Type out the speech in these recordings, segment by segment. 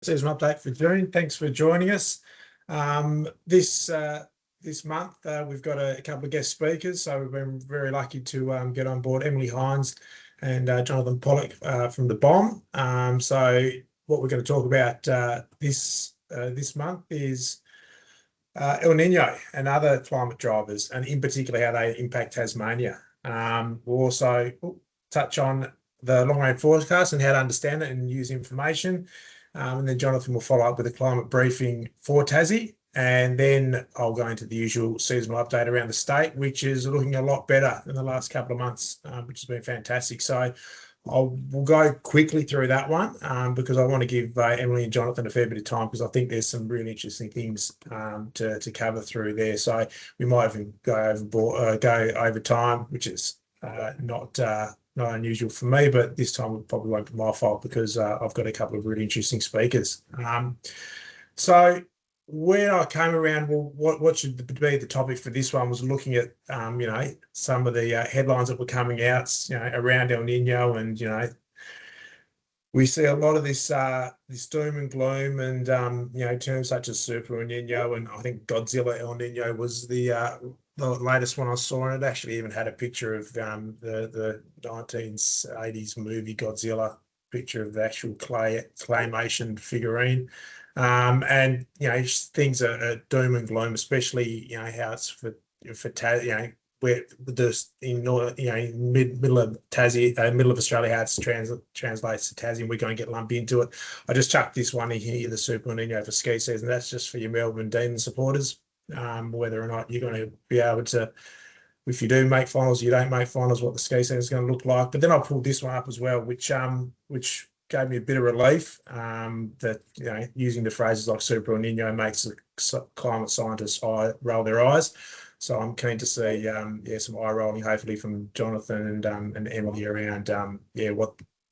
Season update for June. Thanks for joining us. This month we've got a couple of guest speakers, so we've been very lucky to get on board Emily Hines and Jonathan Pollock from the BOM. So what we're going to talk about this month is El Nino and other climate drivers, and in particular how they impact Tasmania. We'll also touch on the long-range forecast and how to understand it and use information. And then Jonathan will follow up with a climate briefing for Tassie. And then I'll go into the usual seasonal update around the state, which is looking a lot better in the last couple of months, which has been fantastic. So we'll go quickly through that one because I want to give Emily and Jonathan a fair bit of time because I think there's some really interesting things to cover through there. So we might even go over time, which is not unusual for me, but this time it probably won't be my fault because I've got a couple of really interesting speakers. So when I came around, well, what should be the topic for this one was looking at some of the headlines that were coming out around El Nino, and we see a lot of this doom and gloom, and terms such as Super El Nino, and I think Godzilla El Nino was the latest one I saw, and it actually even had a picture of the 1980s movie Godzilla, picture of the actual claymation figurine. And things are doom and gloom, especially how it's for where this in middle of Tassie, middle of Australia, how it translates to Tassie, and we're going to get lumped into it. I just chucked this one in here, the Super El Nino for ski season. That's just for your Melbourne Demon supporters. Whether or not you're going to be able to, if you do make finals, you don't make finals, what the ski season is going to look like. But then I pulled this one up as well, which gave me a bit of relief that using the phrases like Super El Nino makes the climate scientists roll their eyes. So I'm keen to see some eye rolling hopefully from Jonathan and Emily around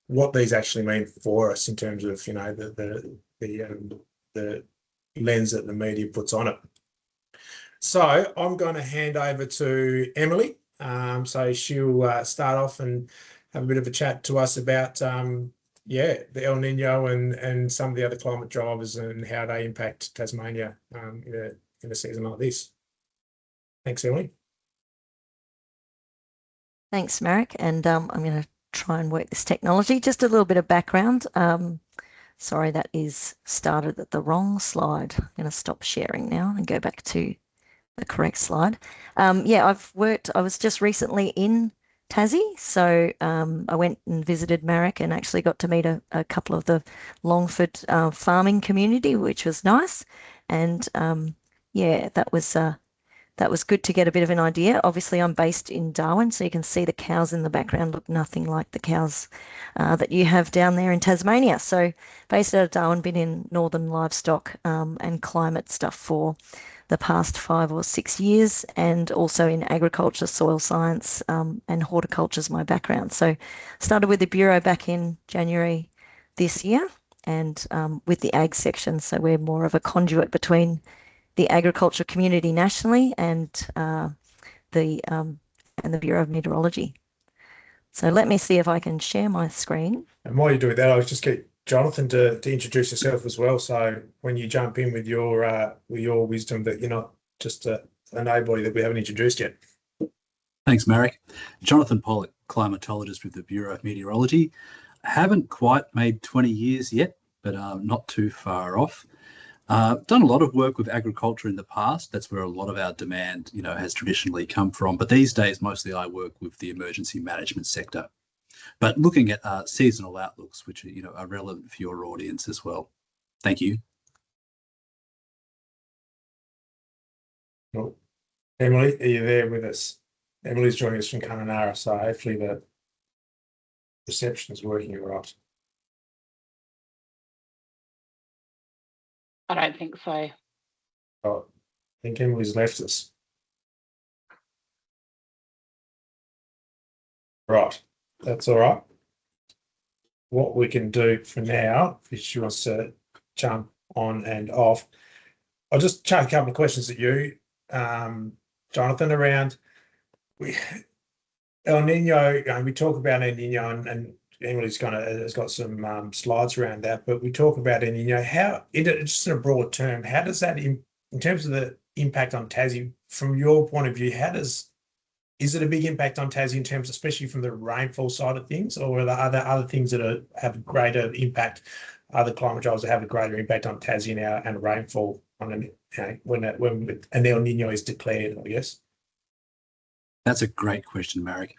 what these actually mean for us in terms of the lens that the media puts on it. So I'm going to hand over to Emily. So she'll start off and have a bit of a chat to us about the El Nino and some of the other climate drivers and how they impact Tasmania in a season like this. Thanks, Emily. Thanks, Marek. And I'm going to try and work this technology. Just a little bit of background. Sorry, that is started at the wrong slide. I'm going to stop sharing now and go back to the correct slide. I was just recently in Tassie, so I went and visited Marek and actually got to meet a couple of the Longford farming community, which was nice. And that was good to get a bit of an idea. Obviously, I'm based in Darwin, so you can see the cows in the background look nothing like the cows that you have down there in Tasmania. So based out of Darwin, been in northern livestock and climate stuff for the past 5 or 6 years, and also in agriculture, soil science, and horticulture is my background. So started with the Bureau back in January this year, and with the ag section. So we're more of a conduit between the agriculture community nationally and the Bureau of Meteorology. So let me see if I can share my screen. And while you're doing that, I'll just get Jonathan to introduce yourself as well. So when you jump in with your wisdom, that you're not just a nobody that we haven't introduced yet. Thanks, Marek. Jonathan Pollock, climatologist with the Bureau of Meteorology. I haven't quite made 20 years yet, but not too far off. Done a lot of work with agriculture in the past. That's where a lot of our demand, has traditionally come from. But these days, mostly I work with the emergency management sector. But looking at seasonal outlooks, which are relevant for your audience as well. Thank you. Well, Emily, are you there with us? Emily's joining us from Kununurra, so hopefully the reception is working all right. I don't think so. Oh, I think Emily's left us. Right, that's all right. What we can do for now, if she wants to jump on and off, I'll just chuck a couple of questions at you, Jonathan, around El Nino. We talk about El Nino and Emily's has got some slides around that, but we talk about it, and how just in a broad term, how does that in terms of the impact on Tassie from your point of view? Is it a big impact on Tassie in terms, especially from the rainfall side of things, or are there other things that have a greater impact, other climate drivers that have a greater impact on Tassie now and rainfall on when an El Nino is declared, I guess? That's a great question, Marek.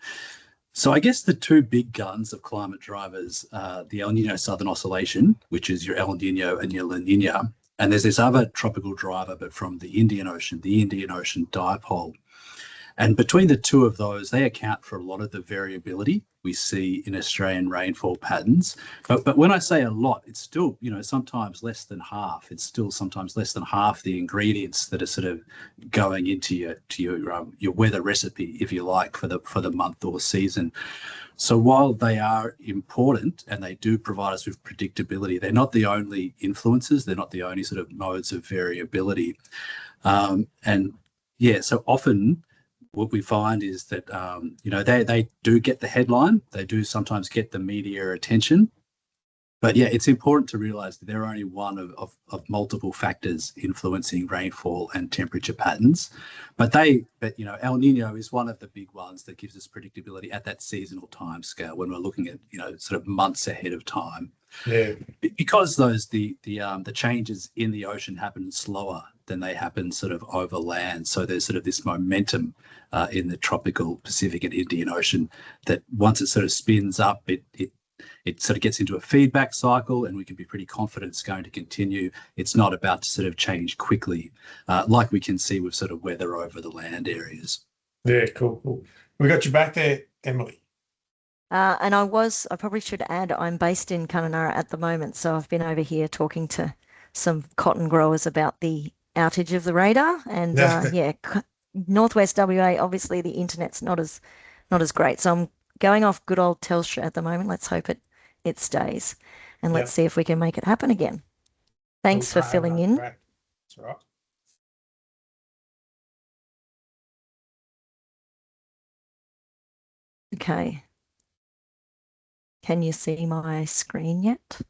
So I guess the two big guns of climate drivers are the El Nino Southern Oscillation, which is your El Nino and your La Nina. And there's this other tropical driver, but from the Indian Ocean dipole. And between the two of those, they account for a lot of the variability we see in Australian rainfall patterns. But when I say a lot, it's still, sometimes less than half. It's still sometimes less than half the ingredients that are sort of going into your weather recipe, if you like, for the month or season. So while they are important and they do provide us with predictability, they're not the only influences. They're not the only sort of modes of variability. So often what we find is that, they do get the headline. They do sometimes get the media attention. But yeah, it's important to realize that they're only one of multiple factors influencing rainfall and temperature patterns. But El Nino is one of the big ones that gives us predictability at that seasonal time scale when we're looking at, sort of months ahead of time. Yeah. Because the changes in the ocean happen slower than they happen sort of over land. So there's sort of this momentum in the tropical Pacific and Indian Ocean that once it sort of spins up, it sort of gets into a feedback cycle, and we can be pretty confident it's going to continue. It's not about to sort of change quickly, like we can see with sort of weather over the land areas. Yeah, cool. We got you back there, Emily. And I probably should add, I'm based in Kununurra at the moment, so I've been over here talking to some cotton growers about the outage of the radar, and Northwest WA, obviously the internet's not as great, so I'm going off good old Telstra at the moment. Let's hope it stays, and let's see if we can make it happen again. Thanks for filling in. That's right. Okay. Can you see my screen yet?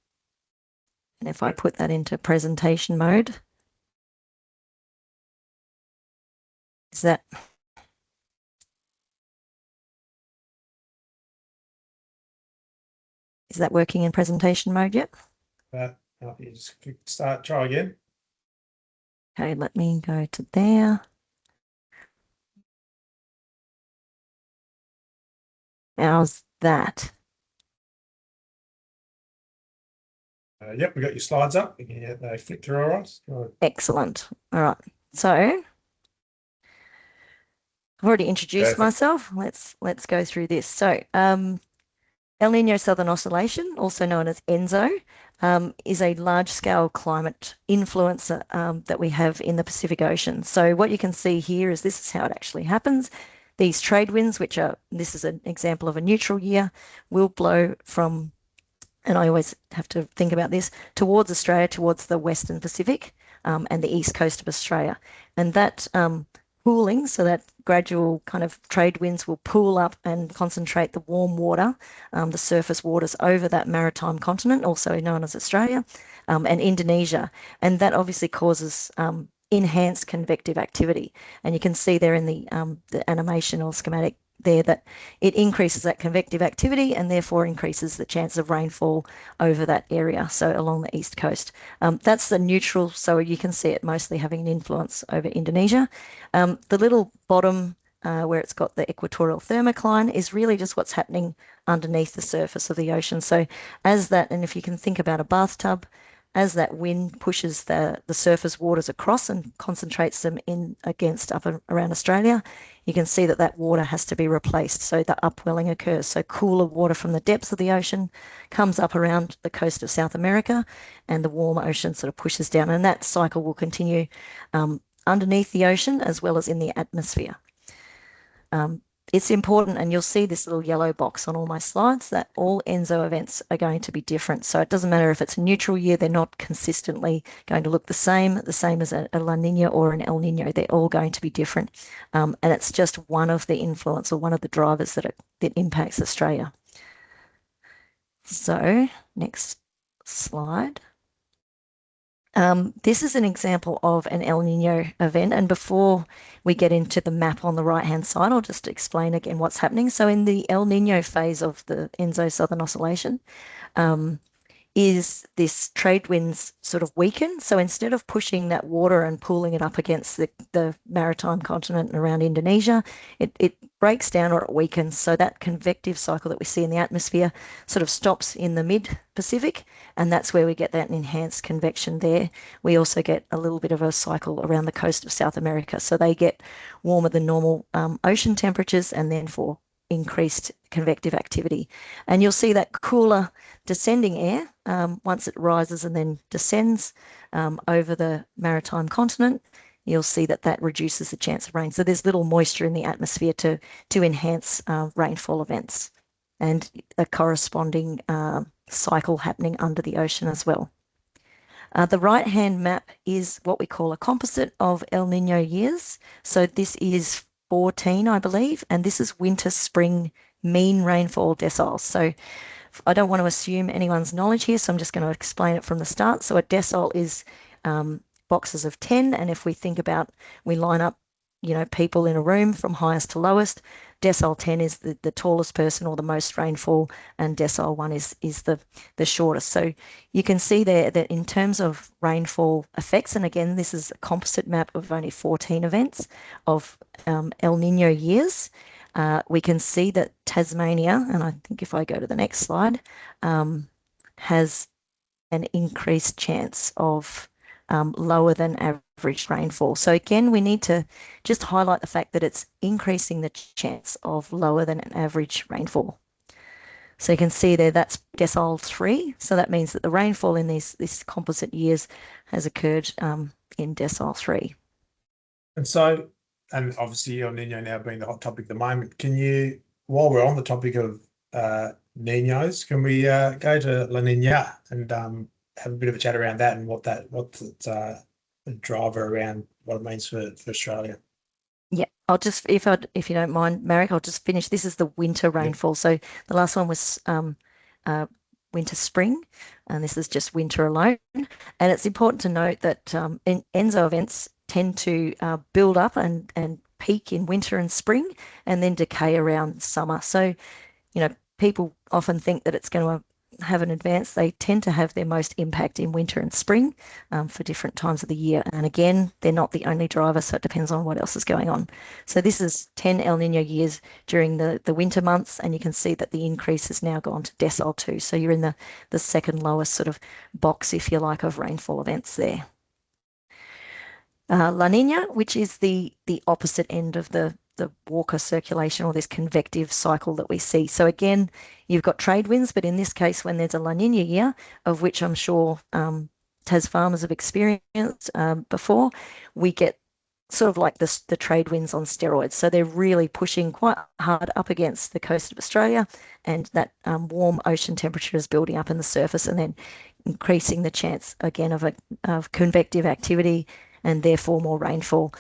And if I put that into presentation mode, is that working in presentation mode yet? You just try again. Okay, let me go to there. How's that? Yep, we got your slides up. They flick through all right. Excellent. All right. So I've already introduced myself. Let's go through this. So El Nino Southern Oscillation, also known as ENSO, is a large-scale climate influencer that we have in the Pacific Ocean. So what you can see here is this is how it actually happens. These trade winds, this is an example of a neutral year, will blow from, and I always have to think about this, towards Australia, towards the Western Pacific and the east coast of Australia. And that pooling, so that gradual kind of trade winds will pool up and concentrate the warm water, the surface waters over that maritime continent, also known as Australia, and Indonesia. And that obviously causes enhanced convective activity. And you can see there in the animation or schematic there that it increases that convective activity and therefore increases the chance of rainfall over that area, so along the east coast. That's the neutral, so you can see it mostly having an influence over Indonesia. The little bottom where it's got the equatorial thermocline is really just what's happening underneath the surface of the ocean. So as that, and if you can think about a bathtub, as that wind pushes the surface waters across and concentrates them in against up around Australia, you can see that water has to be replaced. So the upwelling occurs. So cooler water from the depths of the ocean comes up around the coast of South America, and the warm ocean sort of pushes down. And that cycle will continue underneath the ocean as well as in the atmosphere. It's important, and you'll see this little yellow box on all my slides, that all ENSO events are going to be different. So it doesn't matter if it's a neutral year, they're not consistently going to look the same as a La Nina or an El Nino. They're all going to be different. And it's just one of the influence or one of the drivers that impacts Australia. So next slide. This is an example of an El Nino event. And before we get into the map on the right-hand side, I'll just explain again what's happening. So in the El Nino phase of the Enso Southern Oscillation, is this trade winds sort of weaken. So instead of pushing that water and pulling it up against the maritime continent and around Indonesia, it breaks down or it weakens. So that convective cycle that we see in the atmosphere sort of stops in the mid-Pacific, and that's where we get that enhanced convection there. We also get a little bit of a cycle around the coast of South America. So they get warmer than normal ocean temperatures and then for increased convective activity. And you'll see that cooler descending air once it rises and then descends over the maritime continent, you'll see that that reduces the chance of rain. So there's little moisture in the atmosphere to enhance rainfall events, and a corresponding cycle happening under the ocean as well. The right-hand map is what we call a composite of El Nino years. So this is 14, I believe, and this is winter-spring mean rainfall deciles. So I don't want to assume anyone's knowledge here, so I'm just going to explain it from the start. So a decile is boxes of 10, and if we think about, we line up, people in a room from highest to lowest. Decile 10 is the tallest person or the most rainfall, and decile 1 is the shortest. So you can see there that in terms of rainfall effects, and again, this is a composite map of only 14 events of El Nino years, we can see that Tasmania, and I think if I go to the next slide, has an increased chance of lower than average rainfall. So again, we need to just highlight the fact that it's increasing the chance of lower than an average rainfall. So you can see there that's decile 3. So that means that the rainfall in these composite years has occurred in decile 3. And so, and obviously El Nino now being the hot topic at the moment, can you, while we're on the topic of Ninos, can we go to La Nina and have a bit of a chat around that and what's the driver around what it means for Australia? Yeah, I'll just, if you don't mind, Marek, I'll just finish. This is the winter rainfall. So the last one was winter spring, and this is just winter alone. And it's important to note that ENSO events tend to build up and peak in winter and spring and then decay around summer. So, people often think that it's going to have an advance. They tend to have their most impact in winter and spring for different times of the year. And again, they're not the only driver, so it depends on what else is going on. So this is 10 El Nino years during the winter months, and you can see that the increase has now gone to decile 2. So you're in the second lowest sort of box, if you like, of rainfall events there. La Nina, which is the opposite end of the Walker circulation or this convective cycle that we see. So again, you've got trade winds, but in this case, when there's a La Nina year, of which I'm sure TAS farmers have experienced before, we get sort of like the trade winds on steroids. So they're really pushing quite hard up against the coast of Australia, and that warm ocean temperature is building up in the surface and then increasing the chance again of convective activity and therefore more rainfall.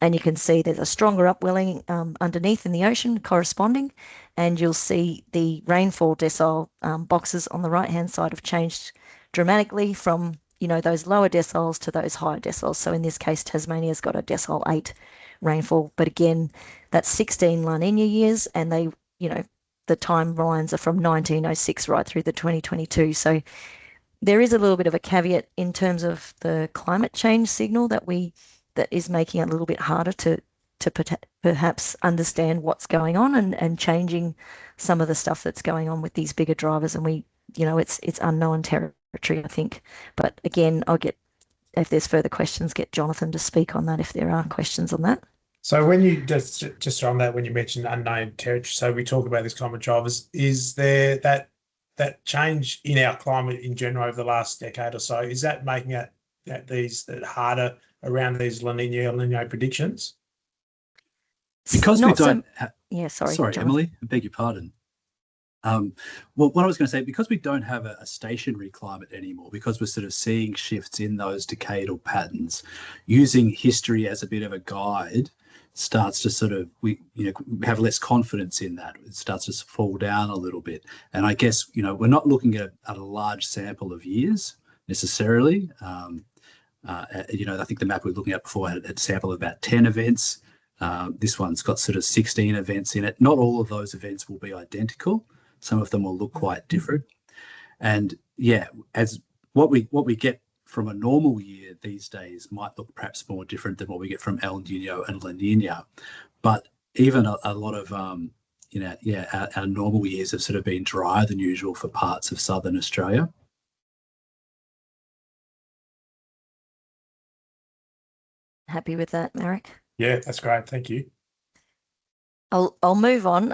And you can see there's a stronger upwelling underneath in the ocean corresponding, and you'll see the rainfall decile boxes on the right-hand side have changed dramatically from, those lower deciles to those higher deciles. So in this case, Tasmania's got a decile 8 rainfall, but again, that's 16 La Nina years, and they, the timelines are from 1906 right through the 2022. So there is a little bit of a caveat in terms of the climate change signal that is making it a little bit harder to perhaps understand what's going on and changing some of the stuff that's going on with these bigger drivers. And it's unknown territory, I think. But again, if there's further questions, get Jonathan to speak on that if there are questions on that. So when you just on that, when you mentioned unknown territory, so we talk about these climate drivers, is there that change in our climate in general over the last decade or so, is that making it that harder around these La Nina, El Nino predictions? Because we don't... Sorry, Jonathan. Emily, I beg your pardon. Well, what I was going to say, because we don't have a stationary climate anymore, because we're sort of seeing shifts in those decadal patterns, using history as a bit of a guide starts to sort of, we have less confidence in that. It starts to fall down a little bit. And I guess, we're not looking at a large sample of years necessarily. I think the map we were looking at before had a sample of about 10 events. This one's got sort of 16 events in it. Not all of those events will be identical. Some of them will look quite different. And yeah, as what we get from a normal year these days might look perhaps more different than what we get from El Nino and La Nina. But even a lot of, our normal years have sort of been drier than usual for parts of southern Australia. Happy with that, Marek? Yeah, that's great. Thank you. I'll move on,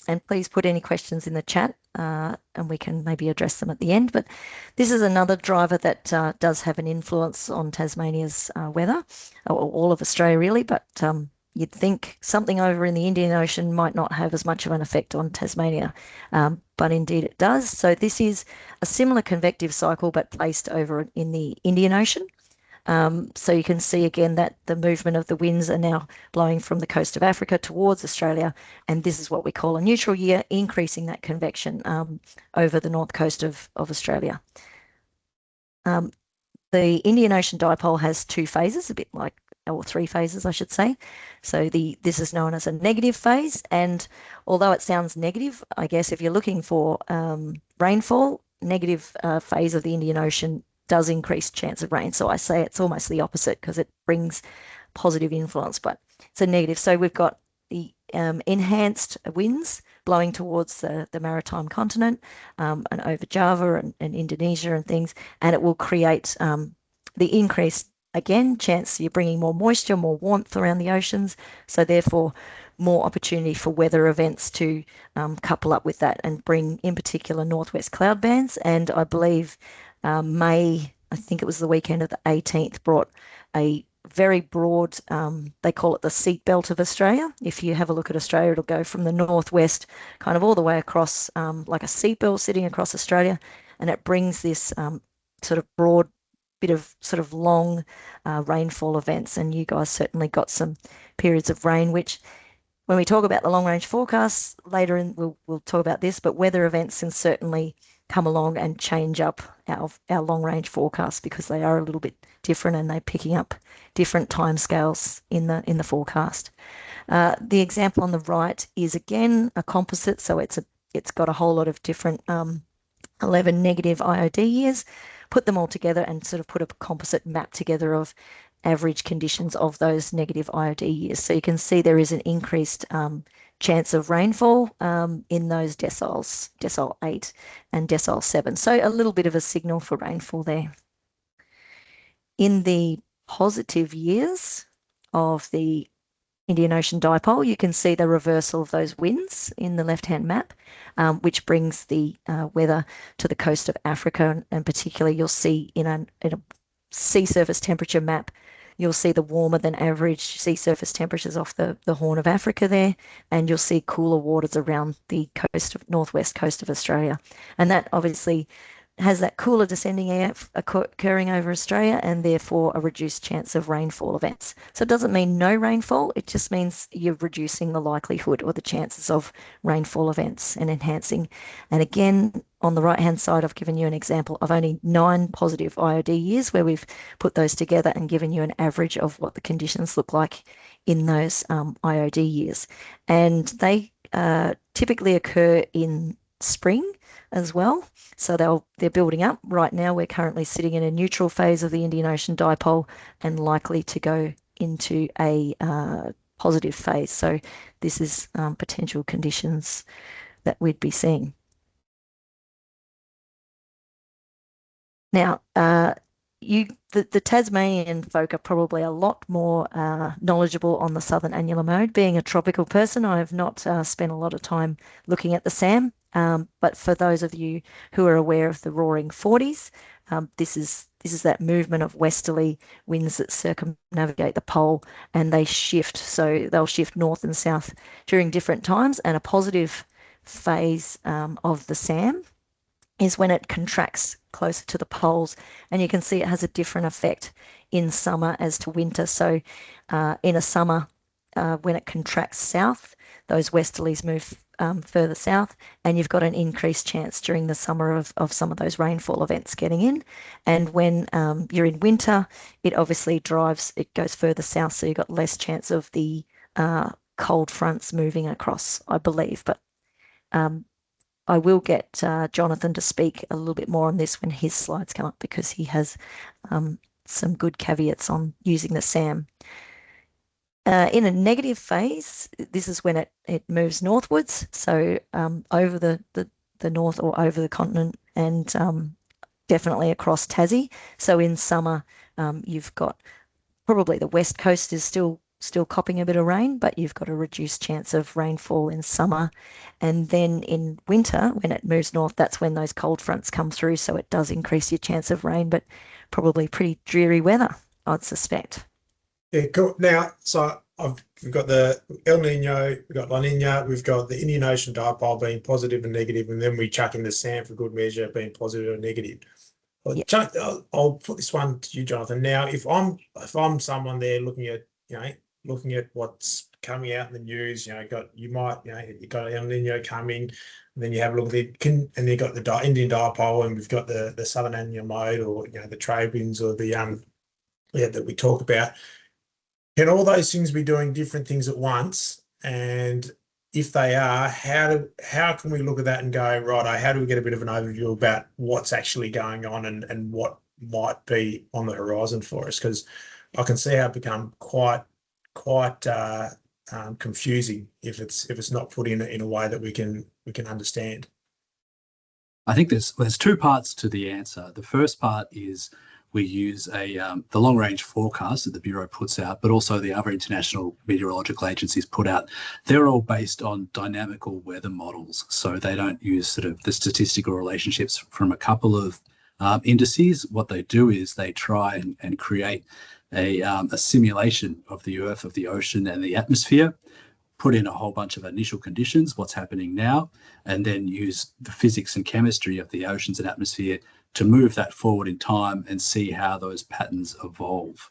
and please put any questions in the chat, and we can maybe address them at the end. But this is another driver that does have an influence on Tasmania's weather, or all of Australia really, but you'd think something over in the Indian Ocean might not have as much of an effect on Tasmania, but indeed it does. So this is a similar convective cycle, but placed over in the Indian Ocean. So you can see again that the movement of the winds are now blowing from the coast of Africa towards Australia, and this is what we call a neutral year, increasing that convection over the north coast of Australia. The Indian Ocean dipole has two phases, a bit like, or three phases, I should say. So this is known as a negative phase, and although it sounds negative, I guess if you're looking for rainfall, negative phase of the Indian Ocean does increase chance of rain. So I say it's almost the opposite because it brings positive influence, but it's a negative. So we've got the enhanced winds blowing towards the maritime continent and over Java and Indonesia and things, and it will create the increased, again, chance you're bringing more moisture, more warmth around the oceans, so therefore more opportunity for weather events to couple up with that and bring, in particular, northwest cloud bands. And I believe May, I think it was the weekend of the 18th, brought a very broad, they call it the seat belt of Australia. If you have a look at Australia, it'll go from the northwest kind of all the way across like a seat belt sitting across Australia, and it brings this sort of broad bit of sort of long rainfall events. And you guys certainly got some periods of rain, which when we talk about the long range forecasts later, we'll talk about this, but weather events can certainly come along and change up our long range forecasts because they are a little bit different and they're picking up different timescales in the forecast. The example on the right is again a composite, so it's got a whole lot of different 11 negative IOD years. Put them all together and sort of put a composite map together of average conditions of those negative IOD years. So you can see there is an increased chance of rainfall in those deciles, decile 8 and decile 7. So a little bit of a signal for rainfall there. In the positive years of the Indian Ocean dipole, you can see the reversal of those winds in the left-hand map, which brings the weather to the coast of Africa, and particularly you'll see in a sea surface temperature map, you'll see the warmer than average sea surface temperatures off the Horn of Africa there, and you'll see cooler waters around the northwest coast of Australia. And that obviously has that cooler descending air occurring over Australia, and therefore a reduced chance of rainfall events. So it doesn't mean no rainfall, it just means you're reducing the likelihood or the chances of rainfall events and enhancing. And again, on the right-hand side, I've given you an example of only 9 positive IOD years where we've put those together and given you an average of what the conditions look like in those IOD years. And they typically occur in spring as well. So they're building up. Right now, we're currently sitting in a neutral phase of the Indian Ocean dipole and likely to go into a positive phase. So this is potential conditions that we'd be seeing. Now, the Tasmanian folk are probably a lot more knowledgeable on the southern annular mode. Being a tropical person, I have not spent a lot of time looking at the SAM, but for those of you who are aware of the roaring 40s, this is that movement of westerly winds that circumnavigate the pole, and they shift. So they'll shift north and south during different times, and a positive phase of the SAM is when it contracts closer to the poles, and you can see it has a different effect in summer as to winter. So in a summer, when it contracts south, those westerlies move further south, and you've got an increased chance during the summer of some of those rainfall events getting in. And when you're in winter, it obviously it goes further south, so you've got less chance of the cold fronts moving across, I believe. But I will get Jonathan to speak a little bit more on this when his slides come up, because he has some good caveats on using the SAM. In a negative phase, this is when it moves northwards, so over the north or over the continent, and definitely across Tassie. So in summer, you've got probably the west coast is still copping a bit of rain, but you've got a reduced chance of rainfall in summer. And then in winter, when it moves north, that's when those cold fronts come through, so it does increase your chance of rain, but probably pretty dreary weather, I'd suspect. Yeah, cool. Now, so we've got the El Nino, we've got La Nina, we've got the Indian Ocean dipole being positive and negative, and then we chuck in the SAM for good measure being positive and negative. I'll put this one to you, Jonathan. Now, if I'm someone there looking at what's coming out in the news, you got El Nino coming, and then you have a look at and you've got the Indian dipole, and we've got the southern annular mode, or the trade winds, or the that we talk about. Can all those things be doing different things at once? And if they are, how can we look at that and go, right, how do we get a bit of an overview about what's actually going on and what might be on the horizon for us? Because I can see how it become quite confusing if it's not put in a way that we can understand. I think there's two parts to the answer. The first part is we use the long-range forecast that the Bureau puts out, but also the other international meteorological agencies put out. They're all based on dynamical weather models, so they don't use sort of the statistical relationships from a couple of indices. What they do is they try and create a simulation of the Earth, of the ocean, and the atmosphere, put in a whole bunch of initial conditions, what's happening now, and then use the physics and chemistry of the oceans and atmosphere to move that forward in time and see how those patterns evolve.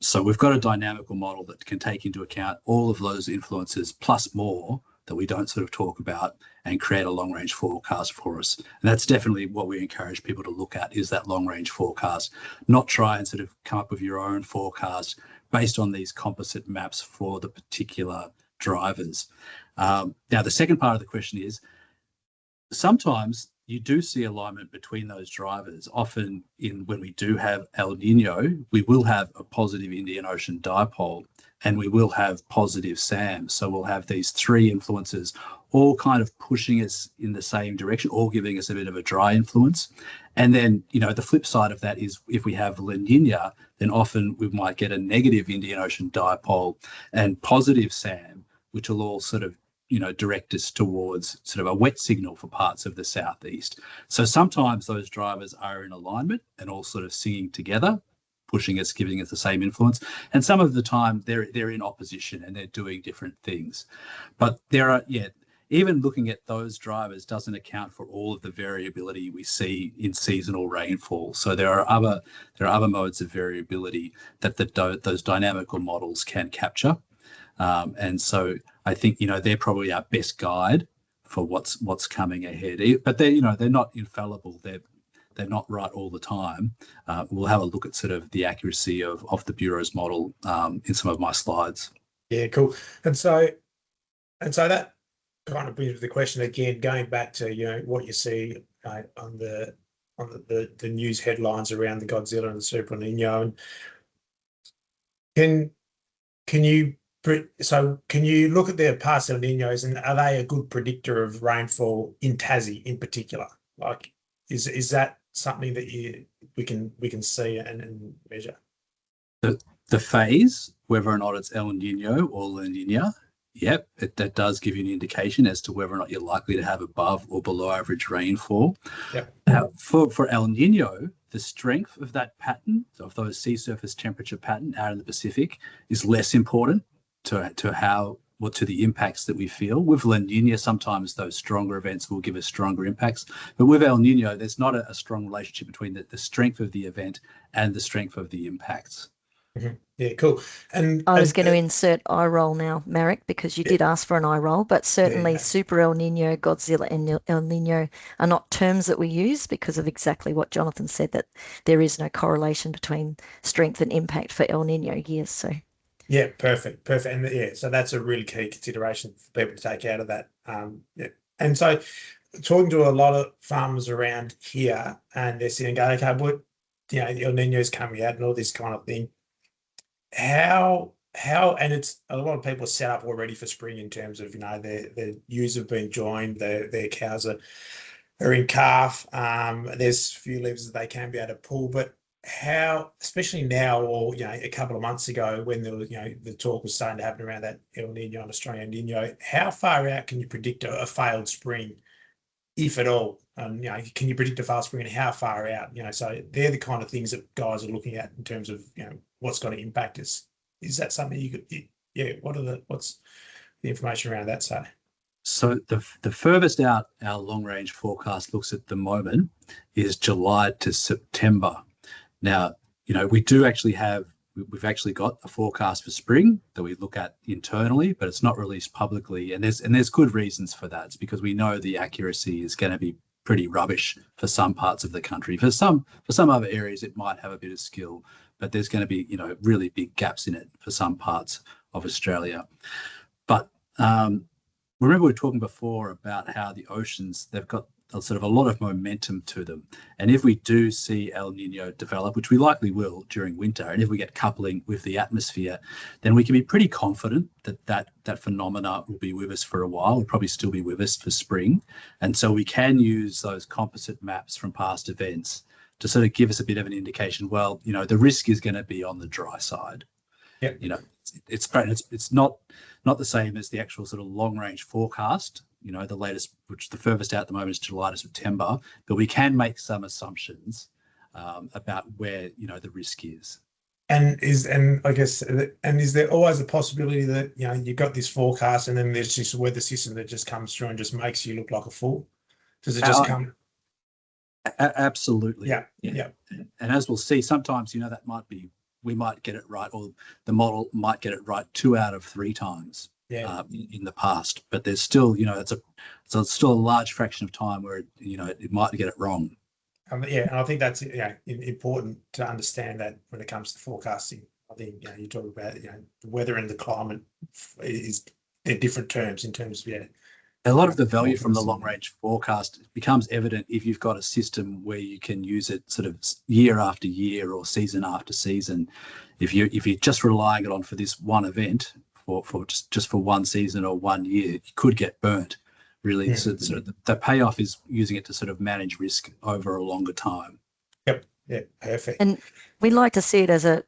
So we've got a dynamical model that can take into account all of those influences plus more that we don't sort of talk about, and create a long-range forecast for us. And that's definitely what we encourage people to look at, is that long-range forecast, not try and sort of come up with your own forecast based on these composite maps for the particular drivers. Now, the second part of the question is, sometimes you do see alignment between those drivers. Often when we do have El Nino, we will have a positive Indian Ocean dipole, and we will have positive SAM. So we'll have these three influences all kind of pushing us in the same direction, all giving us a bit of a dry influence. And then, the flip side of that is if we have La Nina, then often we might get a negative Indian Ocean dipole and positive SAM, which will all sort of direct us towards sort of a wet signal for parts of the southeast. So sometimes those drivers are in alignment and all sort of singing together, pushing us, giving us the same influence. And some of the time they're in opposition and they're doing different things. But even looking at those drivers doesn't account for all of the variability we see in seasonal rainfall. So there are other modes of variability that those dynamical models can capture. And so I think they're probably our best guide for what's coming ahead. But they're not infallible. They're not right all the time. We'll have a look at sort of the accuracy of the Bureau's model in some of my slides. Yeah, cool. And so that kind of brings the question again, going back to what you see on the news headlines around the Godzilla and the Super Nino. And can you look at their past El Ninos, and are they a good predictor of rainfall in Tassie in particular? Like, is that something that we can see and measure? The phase, whether or not it's El Nino or La Nina, yep, that does give you an indication as to whether or not you're likely to have above or below average rainfall. Yep. For El Nino, the strength of that pattern, of those sea surface temperature pattern out in the Pacific, is less important to the impacts that we feel. With La Nina, sometimes those stronger events will give us stronger impacts. But with El Nino, there's not a strong relationship between the strength of the event and the strength of the impacts. Yeah, cool. And I was going to insert eye roll now, Marek, because you did ask for an eye roll, but certainly Super El Nino, Godzilla, and El Nino are not terms that we use because of exactly what Jonathan said, that there is no correlation between strength and impact for El Nino years. So yeah, perfect. And so that's a really key consideration for people to take out of that. And so talking to a lot of farmers around here, and they're sitting going, okay, what, El Nino's coming out and all this kind of thing. How and it's a lot of people are set up already for spring in terms of their ewes have been joined, their cows are in calf. There's a few levers that they can be able to pull, but how, especially now, or a couple of months ago when there was the talk was starting to happen around that El Nino and Australian Nino, how far out can you predict a failed spring, if at all? Can you predict a failed spring and how far out? So they're the kind of things that guys are looking at in terms of what's going to impact us. Is that something you could? Yeah. What's the information around that say? So the furthest out our long range forecast looks at the moment is July to September. Now, we do actually we've actually got a forecast for spring that we look at internally, but it's not released publicly. And there's good reasons for that. It's because we know the accuracy is going to be pretty rubbish for some parts of the country. For some other areas, it might have a bit of skill, but there's going to be, really big gaps in it for some parts of Australia. But remember we were talking before about how the oceans, they've got sort of a lot of momentum to them. And if we do see El Nino develop, which we likely will during winter, and if we get coupling with the atmosphere, then we can be pretty confident that phenomena will be with us for a while. Will probably still be with us for spring. And so we can use those composite maps from past events to sort of give us a bit of an indication, well, the risk is going to be on the dry side. Yeah. It's not the same as the actual sort of long range forecast, the latest, which the furthest out at the moment is July to September, but we can make some assumptions about where, the risk is. And is there always a possibility that, you've got this forecast and then there's just a weather system that just comes through and just makes you look like a fool? Does it just come? Absolutely. Yeah. And as we'll see, sometimes, we might get it right, or the model might get it right 2 out of 3 times in the past. But there's still, it's still a large fraction of time where it might get it wrong. And I think that's important to understand that when it comes to forecasting. I think you talk about the weather and the climate they're different terms in terms of A lot of the value from the long range forecast becomes evident if you've got a system where you can use it sort of year after year or season after season. If you're just relying it on for this one event for just for one season or 1 year, you could get burnt. Really, so the payoff is using it to sort of manage risk over a longer time. Yep. Yeah. Perfect. And we like to see it as a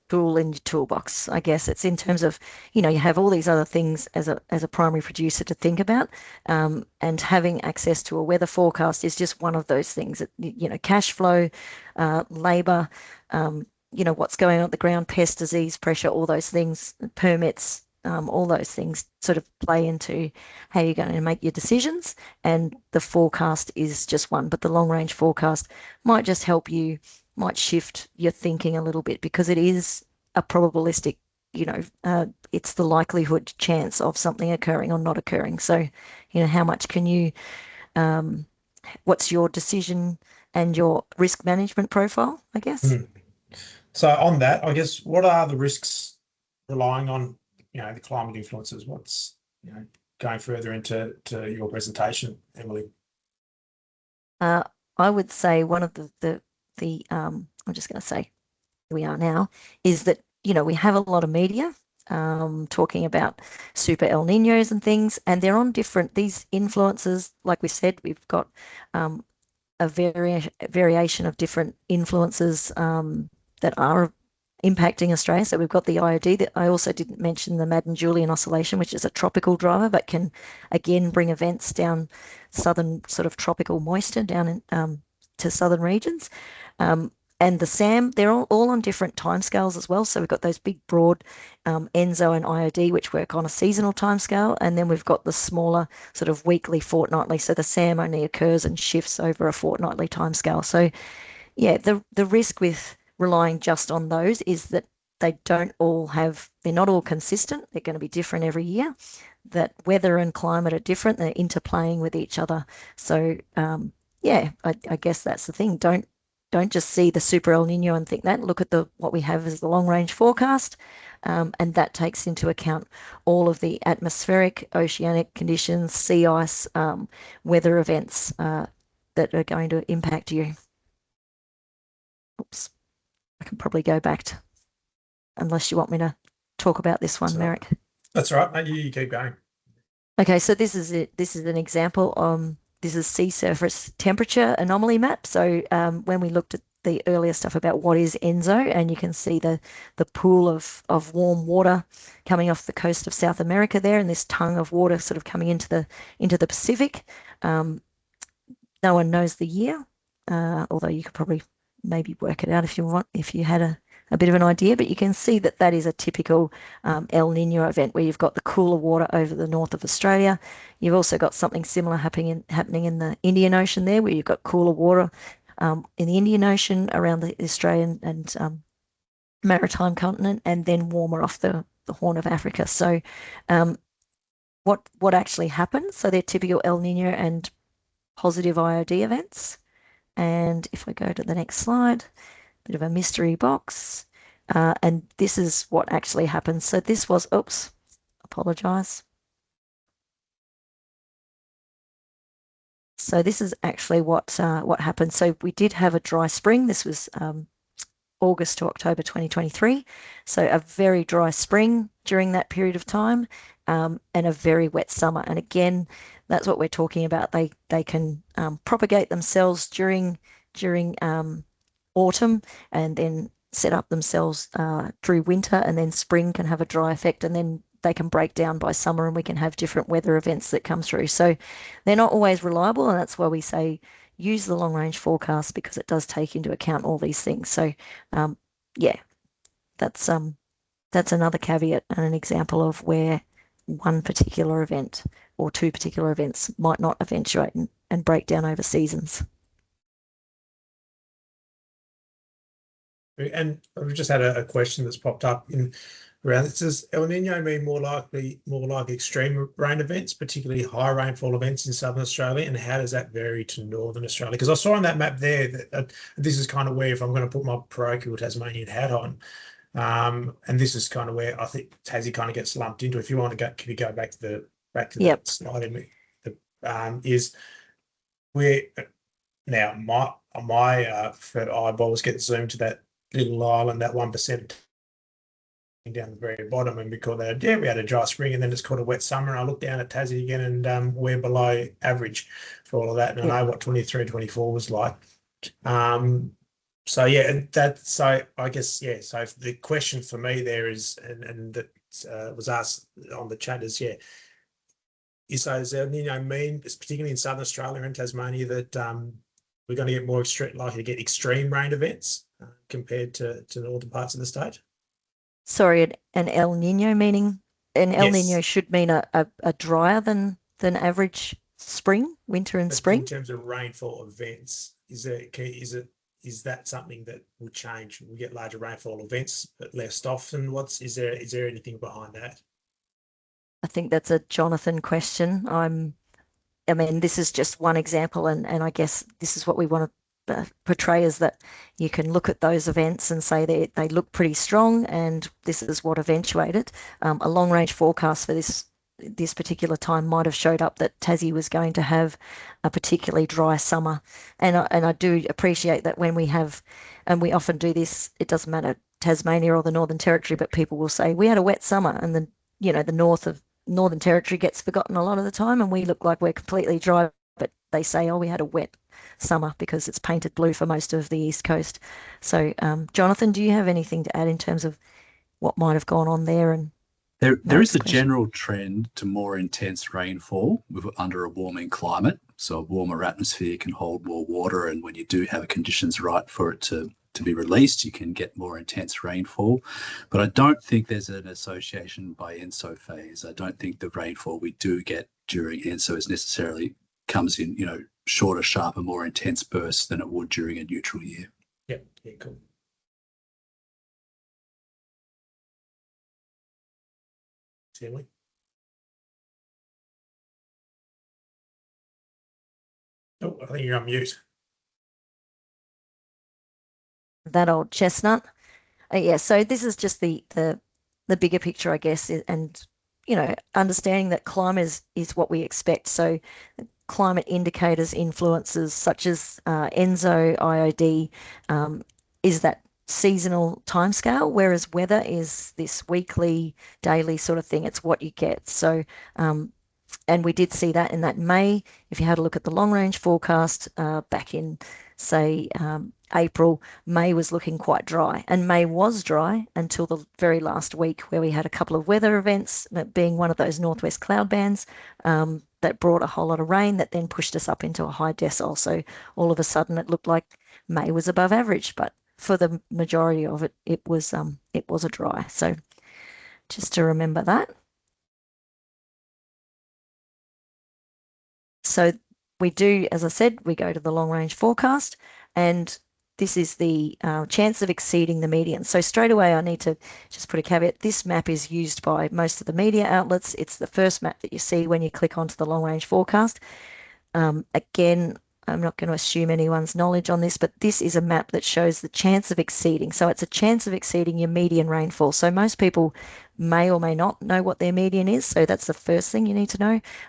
tool in your toolbox. I guess it's in terms of, you have all these other things as a primary producer to think about, and having access to a weather forecast is just one of those things that, cash flow, labor, what's going on at the ground, pest, disease, pressure, all those things, permits, all those things sort of play into how you're going to make your decisions. And the forecast is just one, but the long range forecast might just help you, might shift your thinking a little bit, because it is a probabilistic, it's the likelihood chance of something occurring or not occurring. So, how much can you, what's your decision and your risk management profile, I guess? So on that, I guess, what are the risks relying on, the climate influences? What's, going further into your presentation, Emily? I would say one of the I'm just going to say we are now is that, we have a lot of media talking about super El Ninos and things, and they're on these influences. Like we said, we've got a variation of different influences that are impacting Australia. So we've got the IOD. That I also didn't mention the Madden-Julian oscillation, which is a tropical driver, but can again bring events down southern, sort of tropical moisture down in, to southern regions. And the SAM, they're all on different timescales as well. So we've got those big, broad ENSO and IOD, which work on a seasonal timescale. And then we've got the smaller sort of weekly, fortnightly. So the SAM only occurs and shifts over a fortnightly timescale. So, yeah, the risk with relying just on those is that they don't all have, they're not all consistent. They're going to be different every year. That weather and climate are different. They're interplaying with each other. So yeah, I guess that's the thing. Don't just see the super El Nino and think that. Look at what we have as the long range forecast, and that takes into account all of the atmospheric, oceanic conditions, sea ice, weather events that are going to impact you. Oops, I can probably go back to, unless you want me to talk about this one, Merrick. That's all right, mate. You keep going. Okay, so this is it. This is an example. This is sea surface temperature anomaly map. So when we looked at the earlier stuff about what is ENSO, and you can see the pool of warm water coming off the coast of South America there, and this tongue of water sort of coming into the Pacific. No one knows the year, although you could probably maybe work it out if you want, if you had a bit of an idea, but you can see that is a typical El Nino event where you've got the cooler water over the north of Australia. You've also got something similar happening in the Indian Ocean there, where you've got cooler water in the Indian Ocean around the Australian and maritime continent, and then warmer off the Horn of Africa. So what actually happens? So they're typical El Nino and positive IOD events. And if I go to the next slide, bit of a mystery box. And this is what actually happens. So this was, oops, apologize. So this is actually what happened. So we did have a dry spring. This was August to October 2023. So a very dry spring during that period of time, and a very wet summer. And again, that's what we're talking about. They can propagate themselves during autumn, and then set up themselves through winter, and then spring can have a dry effect, and then they can break down by summer, and we can have different weather events that come through. So they're not always reliable, and that's why we say use the long range forecast, because it does take into account all these things. So yeah, that's another caveat and an example of where one particular event or two particular events might not eventuate and break down over seasons. And I've just had a question that's popped up in around it. Does El Nino mean more like extreme rain events, particularly high rainfall events in southern Australia? And how does that vary to northern Australia? Because I saw on that map there that this is kind of where, if I'm going to put my parochial Tasmanian hat on, and this is kind of where I think Tassie kind of gets lumped into. If you want to go, can you go back to Yep. that slide? Is where now my preferred eyeballs get zoomed to that little island, that 1% down the very bottom, and we call that, we had a dry spring, and then it's called a wet summer. And I look down at Tassie again, and we're below average for all of that. And I know what 23, 24 was like. So yeah, so I guess, so the question for me there is, and that was asked on the chat is, is El Nino mean, particularly in southern Australia and Tasmania, that we're going to get more likely to get extreme rain events compared to northern parts of the state? Sorry, an El Nino meaning El Nino should mean a drier than average spring, winter and spring. In terms of rainfall events, is that something that will change? We get larger rainfall events, but less often. Is there anything behind that? I think that's a Jonathan question. I mean, this is just one example, and I guess this is what we want to portray, is that you can look at those events and say they look pretty strong, and this is what eventuated. A long range forecast for this particular time might have showed up that Tassie was going to have a particularly dry summer, and I do appreciate that when we have, and we often do this, it doesn't matter Tasmania or the Northern Territory, but people will say we had a wet summer, and then the Northern Territory gets forgotten a lot of the time, and we look like we're completely dry, but they say, oh, we had a wet summer because it's painted blue for most of the East Coast. So Jonathan, do you have anything to add in terms of what might have gone on there? And there is a general trend to more intense rainfall under a warming climate. So a warmer atmosphere can hold more water, and when you do have conditions right for it to be released, you can get more intense rainfall. But I don't think there's an association by ENSO phase. I don't think the rainfall we do get during ENSO is necessarily comes in, shorter, sharper, more intense bursts than it would during a neutral year. Yeah, cool. Emily. Oh, I think you're on mute. That old chestnut. Yeah, so this is just the bigger picture, I guess, and understanding that climate is what we expect. So climate indicators, influences such as ENSO, IOD, is that seasonal timescale, whereas weather is this weekly, daily sort of thing. It's what you get. So and we did see that in that May. If you had a look at the long range forecast back in, say, April, May was looking quite dry. And May was dry until the very last week, where we had a couple of weather events, being one of those northwest cloud bands that brought a whole lot of rain that then pushed us up into a high decile. So all of a sudden it looked like May was above average, but for the majority of it, it was a dry. So just to remember that. So we do, as I said, we go to the long range forecast, and this is the chance of exceeding the median. So straight away, I need to just put a caveat. This map is used by most of the media outlets. It's the first map that you see when you click onto the long range forecast. Again, I'm not going to assume anyone's knowledge on this, but this is a map that shows the chance of exceeding. So it's a chance of exceeding your median rainfall. So most people may or may not know what their median is. So that's the first thing you need to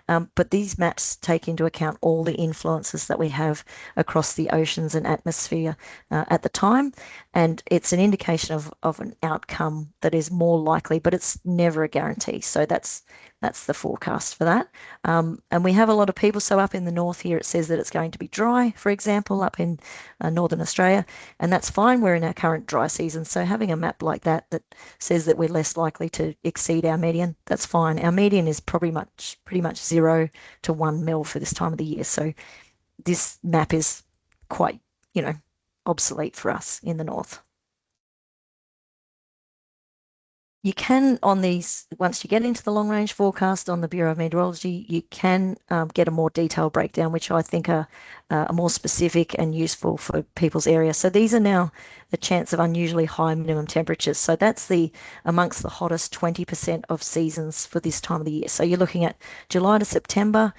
know. But these maps take into account all the influences that we have across the oceans and atmosphere at the time. And it's an indication of an outcome that is more likely, but it's never a guarantee. So that's the forecast for that. And we have a lot of people. So up in the north here, it says that it's going to be dry, for example, up in northern Australia. And that's fine. We're in our current dry season. So having a map like that says that we're less likely to exceed our median, that's fine. Our median is pretty much 0 to 1 mil for this time of the year. So this map is quite, obsolete for us in the north. You can, on these, once you get into the long range forecast on the Bureau of Meteorology, you can get a more detailed breakdown, which I think are more specific and useful for people's area. So these are now the chance of unusually high minimum temperatures. So that's amongst the hottest 20% of seasons for this time of the year. So you're looking at July to September,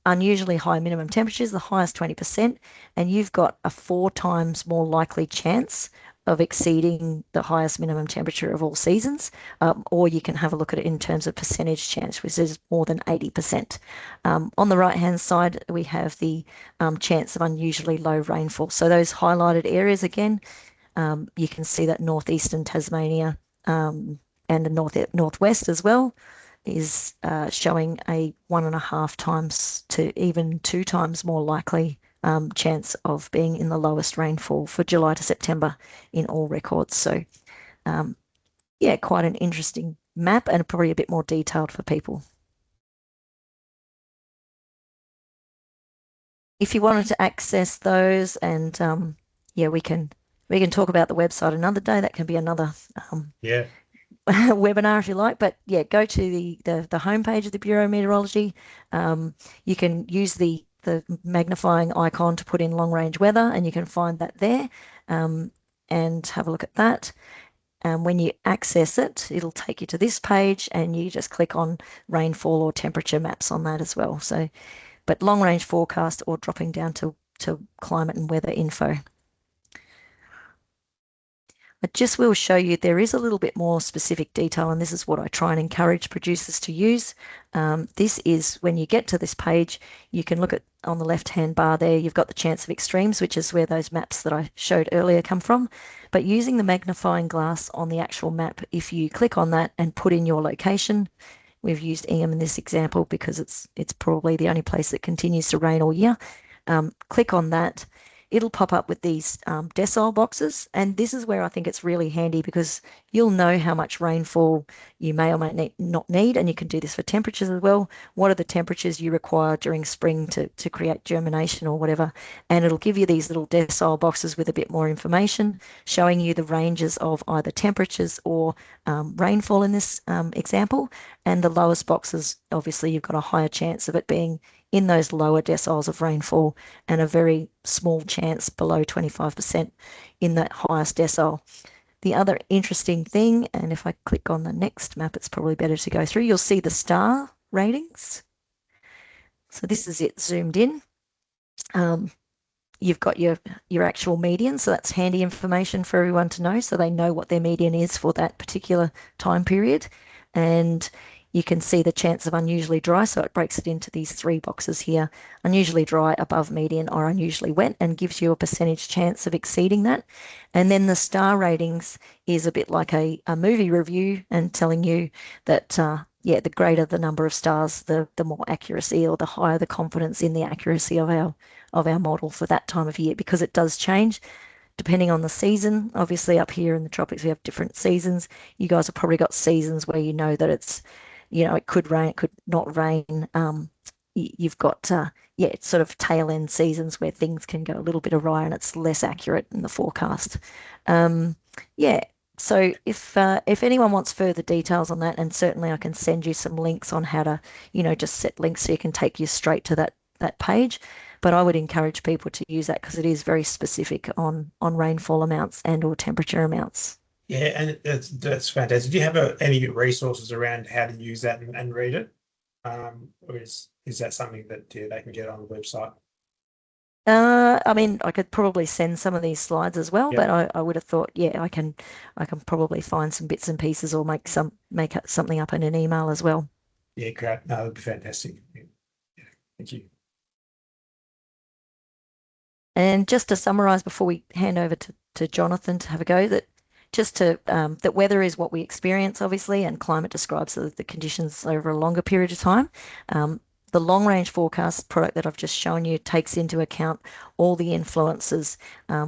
unusually high minimum temperatures, the highest 20%, and you've got a 4 times more likely chance of exceeding the highest minimum temperature of all seasons, or you can have a look at it in terms of percentage chance, which is more than 80%. On the right-hand side, we have the chance of unusually low rainfall. So those highlighted areas, again, you can see that northeastern Tasmania and the northwest as well is showing a 1.5 times to even 2 times more likely chance of being in the lowest rainfall for July to September in all records. So yeah, quite an interesting map and probably a bit more detailed for people. If you wanted to access those, and yeah, we can talk about the website another day. That can be another webinar if you like. But yeah, go to the homepage of the Bureau of Meteorology. You can use the magnifying icon to put in long range weather, and you can find that there and have a look at that. And when you access it, it'll take you to this page, and you just click on rainfall or temperature maps on that as well. So, but long range forecast or dropping down to climate and weather info. I just will show you there is a little bit more specific detail, and this is what I try and encourage producers to use. This is when you get to this page, you can look at on the left-hand bar there, you've got the chance of extremes, which is where those maps that I showed earlier come from. But using the magnifying glass on the actual map, if you click on that and put in your location, we've used Ingham in this example because it's probably the only place that continues to rain all year. Click on that. It'll pop up with these decile boxes, and this is where I think it's really handy because you'll know how much rainfall you may or may not need, and you can do this for temperatures as well. What are the temperatures you require during spring to create germination or whatever? And it'll give you these little decile boxes with a bit more information, showing you the ranges of either temperatures or rainfall in this example. And the lowest boxes, obviously, you've got a higher chance of it being in those lower deciles of rainfall and a very small chance below 25% in that highest decile. The other interesting thing, and if I click on the next map, it's probably better to go through, you'll see the star ratings. So this is it zoomed in. You've got your actual median, so that's handy information for everyone to know, so they know what their median is for that particular time period. And you can see the chance of unusually dry, so it breaks it into these 3 boxes here: unusually dry, above median, or unusually wet, and gives you a percentage chance of exceeding that. And then the star ratings is a bit like a movie review, and telling you that yeah, the greater the number of stars, the more accuracy, or the higher the confidence in the accuracy of our model for that time of year, because it does change depending on the season. Obviously, up here in the tropics, we have different seasons. You guys have probably got seasons where you know that it's, it could rain, it could not rain. You've got, yeah, it's sort of tail end seasons where things can go a little bit awry and it's less accurate in the forecast. Yeah. So if anyone wants further details on that, and certainly I can send you some links on how to, just set links so you can take you straight to that page. But I would encourage people to use that because it is very specific on rainfall amounts and or temperature amounts. Yeah, and that's fantastic. Do you have any resources around how to use that and read it? Or is that something that they can get on the website? I mean, I could probably send some of these slides as well, Yep. but I would have thought, yeah, I can probably find some bits and pieces, or make something up in an email as well. Yeah, great. No, that'd be fantastic. Yeah. Thank you. And just to summarize before we hand over to Jonathan to have a go, that that weather is what we experience, obviously, and climate describes the conditions over a longer period of time. The long range forecast product that I've just shown you takes into account all the influences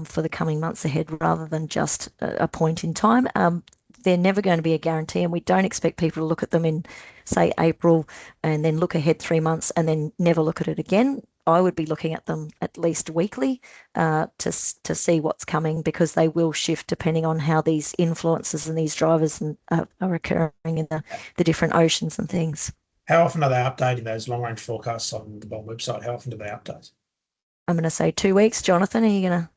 for the coming months ahead, rather than just a point in time. They're never going to be a guarantee, and we don't expect people to look at them in, say, April and then look ahead 3 months and then never look at it again. I would be looking at them at least weekly to see what's coming, because they will shift depending on how these influences and these drivers are occurring in the different oceans and things. How often are they updating those long range forecasts on the BOM website? How often do they update? I'm going to say 2 weeks. Jonathan, are you going to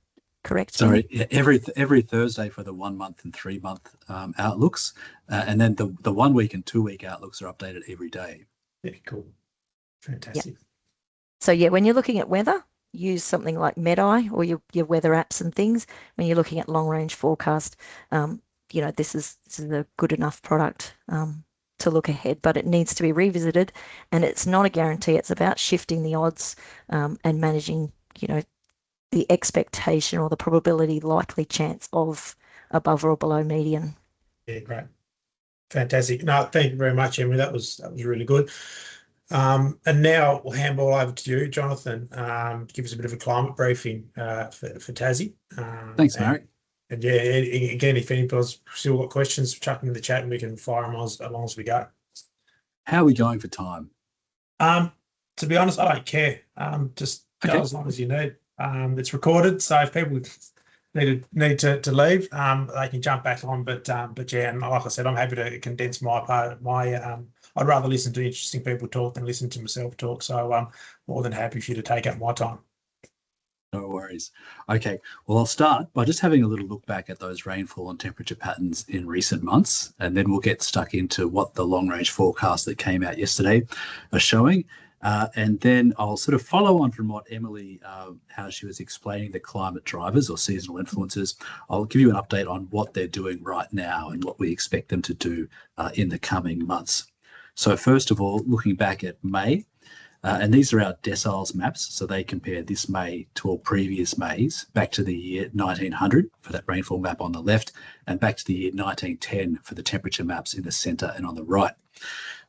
correct me? Sorry, yeah, every Thursday for the 1 month and 3 month outlooks, and then the 1 week and 2 week outlooks are updated every day. Yeah, cool, fantastic. Yep. So yeah, when you're looking at weather, use something like MedEye or your weather apps and things. When you're looking at long range forecast, this is a good enough product to look ahead, but it needs to be revisited, and it's not a guarantee. It's about shifting the odds and managing, the expectation or the probability likely chance of above or below median. Yeah, great, fantastic. No, thank you very much, Emily. That was really good. And now we'll handball over to you, Jonathan, to give us a bit of a climate briefing for Tassie. Thanks, Marek. And yeah, again, if anybody's still got questions, chuck them in the chat and we can fire them along as we go. How are we going for time? To be honest, I don't care. Just go as long as you need. It's recorded, so if people need to leave, they can jump back on. But yeah, and like I said, I'm happy to condense my part. I'd rather listen to interesting people talk than listen to myself talk. So I'm more than happy for you to take up my time. No worries. Okay, well, I'll start by just having a little look back at those rainfall and temperature patterns in recent months, and then we'll get stuck into what the long-range forecast that came out yesterday are showing. And then I'll sort of follow on from what Emily, how she was explaining the climate drivers or seasonal influences. I'll give you an update on what they're doing right now and what we expect them to do in the coming months. So first of all, looking back at May, and these are our deciles maps, so they compare this May to all previous Mays, back to the year 1900 for that rainfall map on the left, and back to the year 1910 for the temperature maps in the centre and on the right.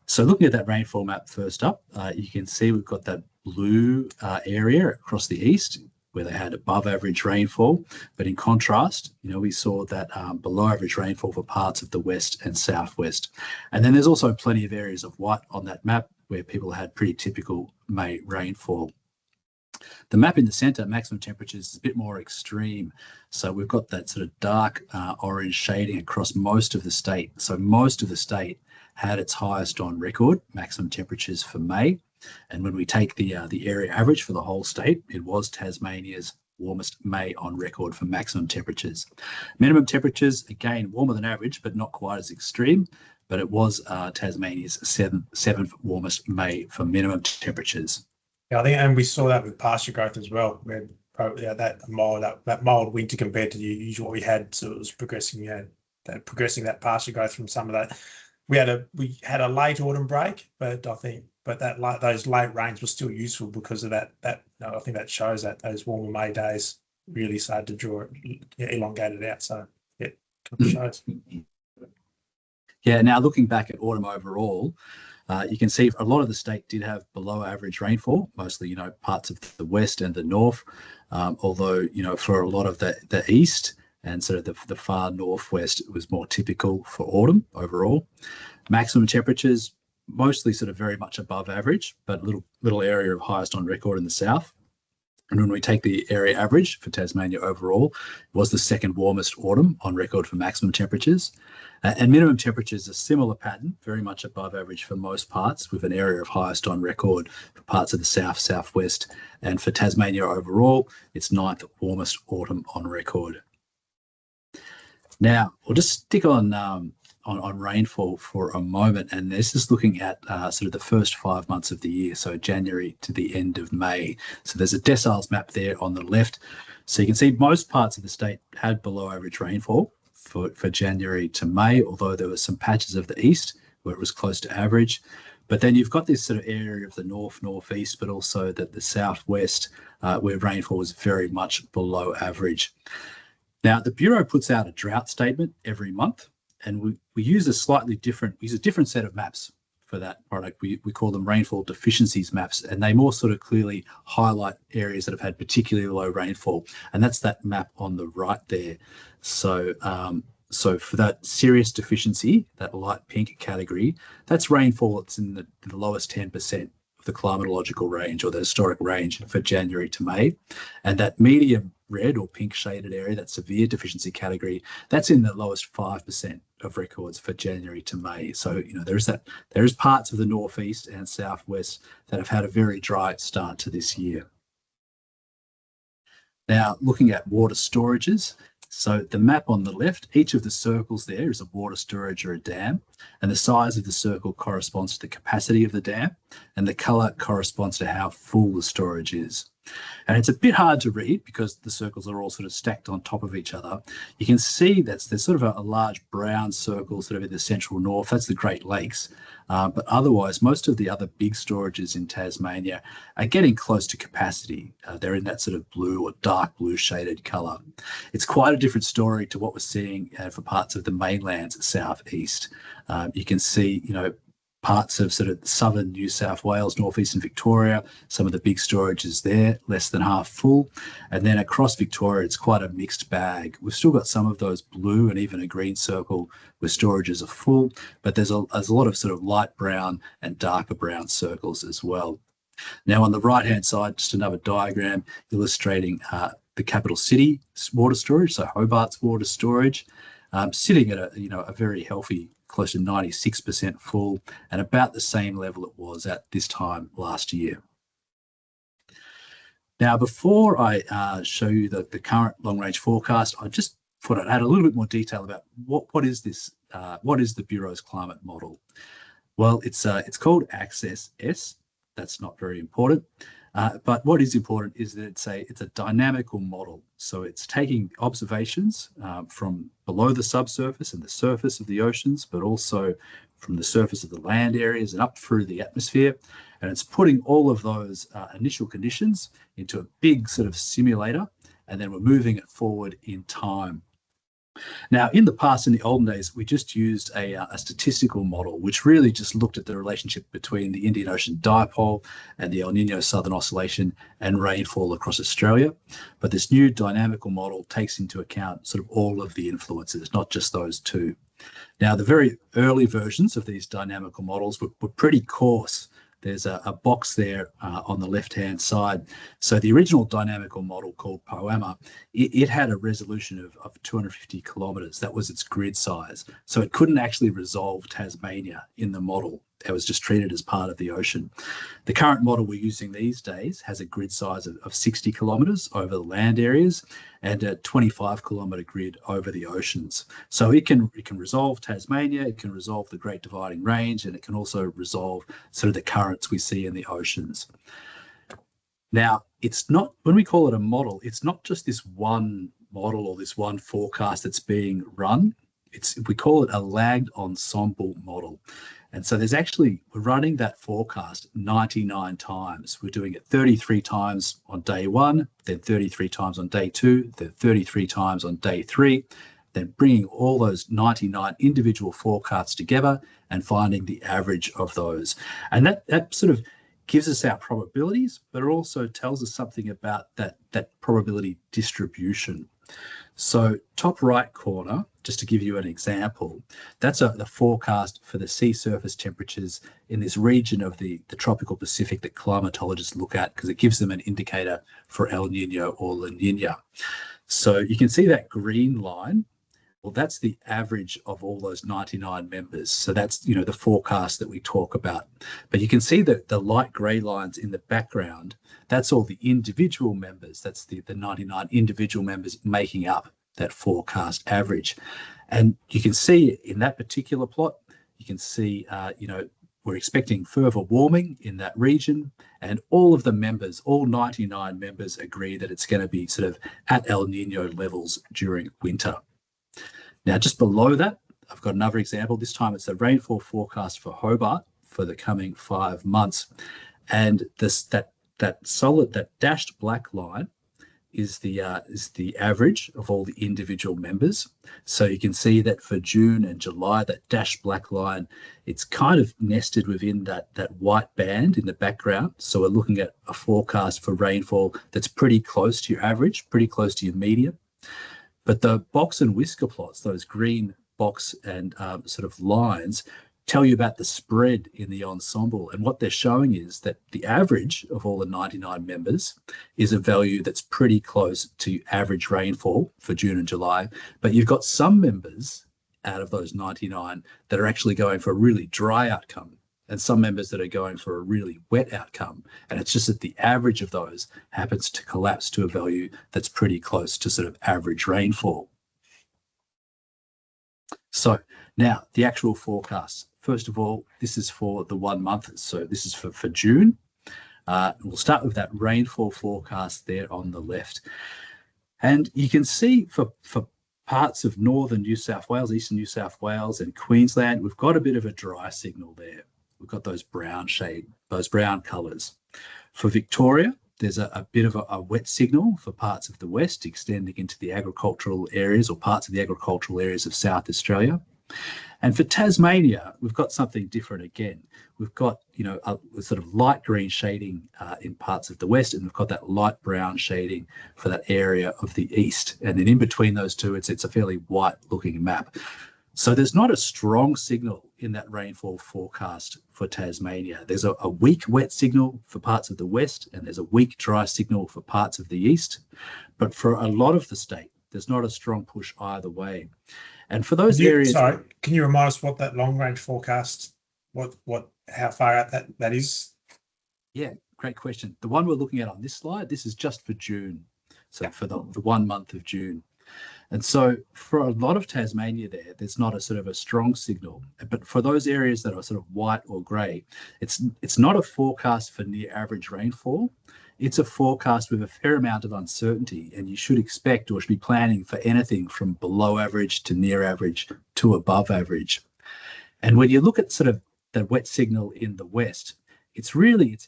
So looking at that rainfall map first up, you can see we've got that blue area across the east where they had above average rainfall, but in contrast, we saw that below average rainfall for parts of the west and southwest. And then there's also plenty of areas of white on that map where people had pretty typical May rainfall. The map in the centre, maximum temperatures, is a bit more extreme. So we've got that sort of dark orange shading across most of the state. So most of the state had its highest on record maximum temperatures for May. And when we take the area average for the whole state, it was Tasmania's warmest May on record for maximum temperatures. Minimum temperatures, again, warmer than average, but not quite as extreme. But it was Tasmania's seventh warmest May for minimum temperatures. Yeah, I think, and we saw that with pasture growth as well. When that mild winter compared to the usual what we had, so it was progressing. That pasture growth from some of that. We had a late autumn break, but I think those late rains were still useful because of that. I think that shows that those warmer May days really started to draw elongated out. So yeah, it shows. Yeah. Now looking back at autumn overall, you can see a lot of the state did have below average rainfall, mostly, parts of the west and the north. Although, for a lot of the east and sort of the far northwest, it was more typical for autumn overall. Maximum temperatures, mostly sort of very much above average, but little area of highest on record in the south. And when we take the area average for Tasmania overall, it was the second warmest autumn on record for maximum temperatures. And minimum temperatures, a similar pattern, very much above average for most parts, with an area of highest on record for parts of the south, southwest. And for Tasmania overall, it's ninth warmest autumn on record. Now, we'll just stick on rainfall for a moment, and this is looking at sort of the first 5 months of the year, so January to the end of May. So there's a deciles map there on the left. So you can see most parts of the state had below average rainfall for January to May, although there were some patches of the east where it was close to average. But then you've got this sort of area of the north, northeast, but also the southwest, where rainfall was very much below average. Now, the Bureau puts out a drought statement every month, and we use a different set of maps for that product. We call them rainfall deficiencies maps, and they more sort of clearly highlight areas that have had particularly low rainfall. And that's that map on the right there. So for that serious deficiency, that light pink category, that's rainfall that's in the lowest 10% of the climatological range or the historic range for January to May. And that medium red or pink shaded area, that severe deficiency category, that's in the lowest 5% of records for January to May. So, there is parts of the northeast and southwest that have had a very dry start to this year. Now, looking at water storages. So the map on the left, each of the circles there is a water storage or a dam, and the size of the circle corresponds to the capacity of the dam, and the colour corresponds to how full the storage is. And it's a bit hard to read because the circles are all sort of stacked on top of each other. You can see that there's sort of a large brown circle sort of in the central north. That's the Great Lakes. But otherwise, most of the other big storages in Tasmania are getting close to capacity. They're in that sort of blue or dark blue shaded colour. It's quite a different story to what we're seeing for parts of the mainland's southeast. You can see, parts of sort of southern New South Wales, northeastern Victoria, some of the big storages there, less than half full. And then across Victoria, it's quite a mixed bag. We've still got some of those blue and even a green circle where storages are full, but there's a lot of sort of light brown and darker brown circles as well. Now on the right-hand side, just another diagram illustrating the capital city water storage, so Hobart's water storage, sitting at a very healthy, close to 96% full, and about the same level it was at this time last year. Now, before I show you the current long-range forecast, I just thought I'd add a little bit more detail about what is this? What is the Bureau's climate model? Well, it's called Access S. That's not very important. But what is important is that it's a dynamical model. So it's taking observations from below the subsurface and the surface of the oceans, but also from the surface of the land areas and up through the atmosphere. And it's putting all of those initial conditions into a big sort of simulator, and then we're moving it forward in time. Now, in the past, in the olden days, we just used a statistical model, which really just looked at the relationship between the Indian Ocean dipole and the El Nino Southern Oscillation and rainfall across Australia. But this new dynamical model takes into account sort of all of the influences, not just those two. Now, the very early versions of these dynamical models were pretty coarse. There's a box there on the left-hand side. So the original dynamical model called POAMA, it had a resolution of 250 kilometres. That was its grid size. So it couldn't actually resolve Tasmania in the model. It was just treated as part of the ocean. The current model we're using these days has a grid size of 60 kilometres over the land areas and a 25-kilometre grid over the oceans. So it can resolve Tasmania, it can resolve the Great Dividing Range, and it can also resolve sort of the currents we see in the oceans. Now, it's not, when we call it a model, it's not just this one model or this one forecast that's being run. We call it a lagged ensemble model. And so we're running that forecast 99 times. We're doing it 33 times on day 1, then 33 times on day 2, then 33 times on day 3, then bringing all those 99 individual forecasts together and finding the average of those. And that sort of gives us our probabilities, but it also tells us something about that probability distribution. So top right corner, just to give you an example, that's the forecast for the sea surface temperatures in this region of the tropical Pacific that climatologists look at, because it gives them an indicator for El Nino or La Nina. So you can see that green line. Well, that's the average of all those 99 members. So that's, the forecast that we talk about. But you can see that the light grey lines in the background, that's all the individual members. That's the 99 individual members making up that forecast average. And you can see in that particular plot, you can see, we're expecting further warming in that region, and all of the members, all 99 members, agree that it's going to be sort of at El Nino levels during winter. Now, just below that, I've got another example. This time it's the rainfall forecast for Hobart for the coming 5 months. And that dashed black line is the average of all the individual members. So you can see that for June and July, that dashed black line, it's kind of nested within that white band in the background. So we're looking at a forecast for rainfall that's pretty close to your average, pretty close to your median. But the box and whisker plots, those green box and sort of lines, tell you about the spread in the ensemble. And what they're showing is that the average of all the 99 members is a value that's pretty close to average rainfall for June and July. But you've got some members out of those 99 that are actually going for a really dry outcome, and some members that are going for a really wet outcome. And it's just that the average of those happens to collapse to a value that's pretty close to sort of average rainfall. So now the actual forecasts. First of all, this is for the 1 month. So this is for June. We'll start with that rainfall forecast there on the left. And you can see for parts of northern New South Wales, eastern New South Wales and Queensland, we've got a bit of a dry signal there. We've got those brown colours. For Victoria, there's a bit of a wet signal for parts of the west, extending into the agricultural areas or parts of the agricultural areas of South Australia. And for Tasmania, we've got something different again. We've got, a sort of light green shading in parts of the west, and we've got that light brown shading for that area of the east. And then in between those two, it's a fairly white looking map. So there's not a strong signal in that rainfall forecast for Tasmania. There's a weak wet signal for parts of the west, and there's a weak dry signal for parts of the east. But for a lot of the state, there's not a strong push either way. And for those areas... Sorry, can you remind us what that long range forecast, how far out that is? Yeah, great question. The one we're looking at on this slide, this is just for June. So for the 1 month of June. And so for a lot of Tasmania there's not a sort of a strong signal. But for those areas that are sort of white or grey, it's not a forecast for near average rainfall. It's a forecast with a fair amount of uncertainty, and you should expect or should be planning for anything from below average to near average to above average. And when you look at sort of the wet signal in the west, it's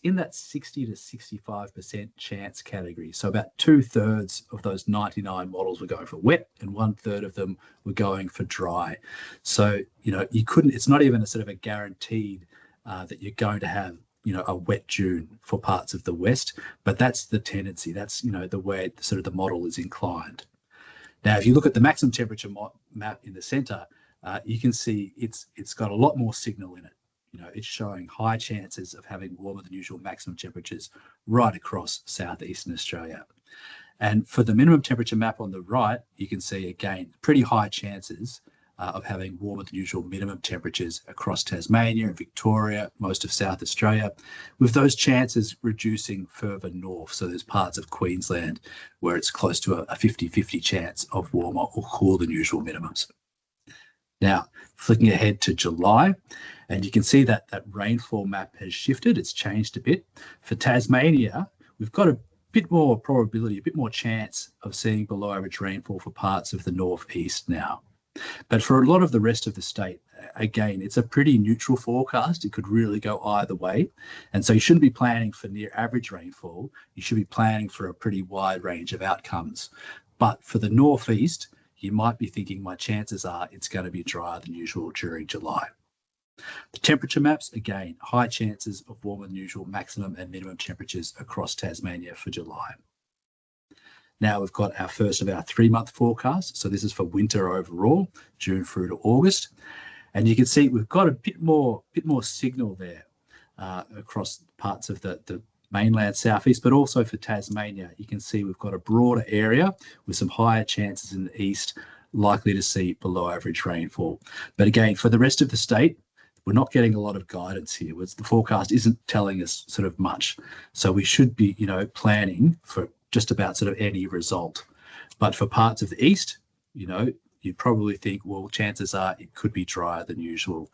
in that 60 to 65% chance category. So about 2/3 of those 99 models were going for wet, and 1/3 of them were going for dry. So, it's not even a sort of a guaranteed that you're going to have, a wet June for parts of the west, but that's the tendency. That's, the way sort of the model is inclined. Now, if you look at the maximum temperature map in the center, you can see it's got a lot more signal in it. It's showing high chances of having warmer than usual maximum temperatures right across southeastern Australia. And for the minimum temperature map on the right, you can see, again, pretty high chances of having warmer than usual minimum temperatures across Tasmania and Victoria, most of South Australia, with those chances reducing further north. So there's parts of Queensland where it's close to a 50-50 chance of warmer or cooler than usual minimums. Now, flicking ahead to July, and you can see that that rainfall map has shifted. It's changed a bit. For Tasmania, we've got a bit more probability, a bit more chance of seeing below average rainfall for parts of the northeast now. But for a lot of the rest of the state, again, it's a pretty neutral forecast. It could really go either way. And so you shouldn't be planning for near average rainfall. You should be planning for a pretty wide range of outcomes. But for the northeast, you might be thinking my chances are it's going to be drier than usual during July. The temperature maps, again, high chances of warmer than usual maximum and minimum temperatures across Tasmania for July. Now we've got our first of our 3-month forecasts. So this is for winter overall, June through to August. And you can see we've got a bit more signal there across parts of the mainland southeast, but also for Tasmania. You can see we've got a broader area with some higher chances in the east, likely to see below average rainfall. But again, for the rest of the state, we're not getting a lot of guidance here. The forecast isn't telling us sort of much. So we should be, planning for just about sort of any result. But for parts of the east, you'd probably think, well, chances are it could be drier than usual.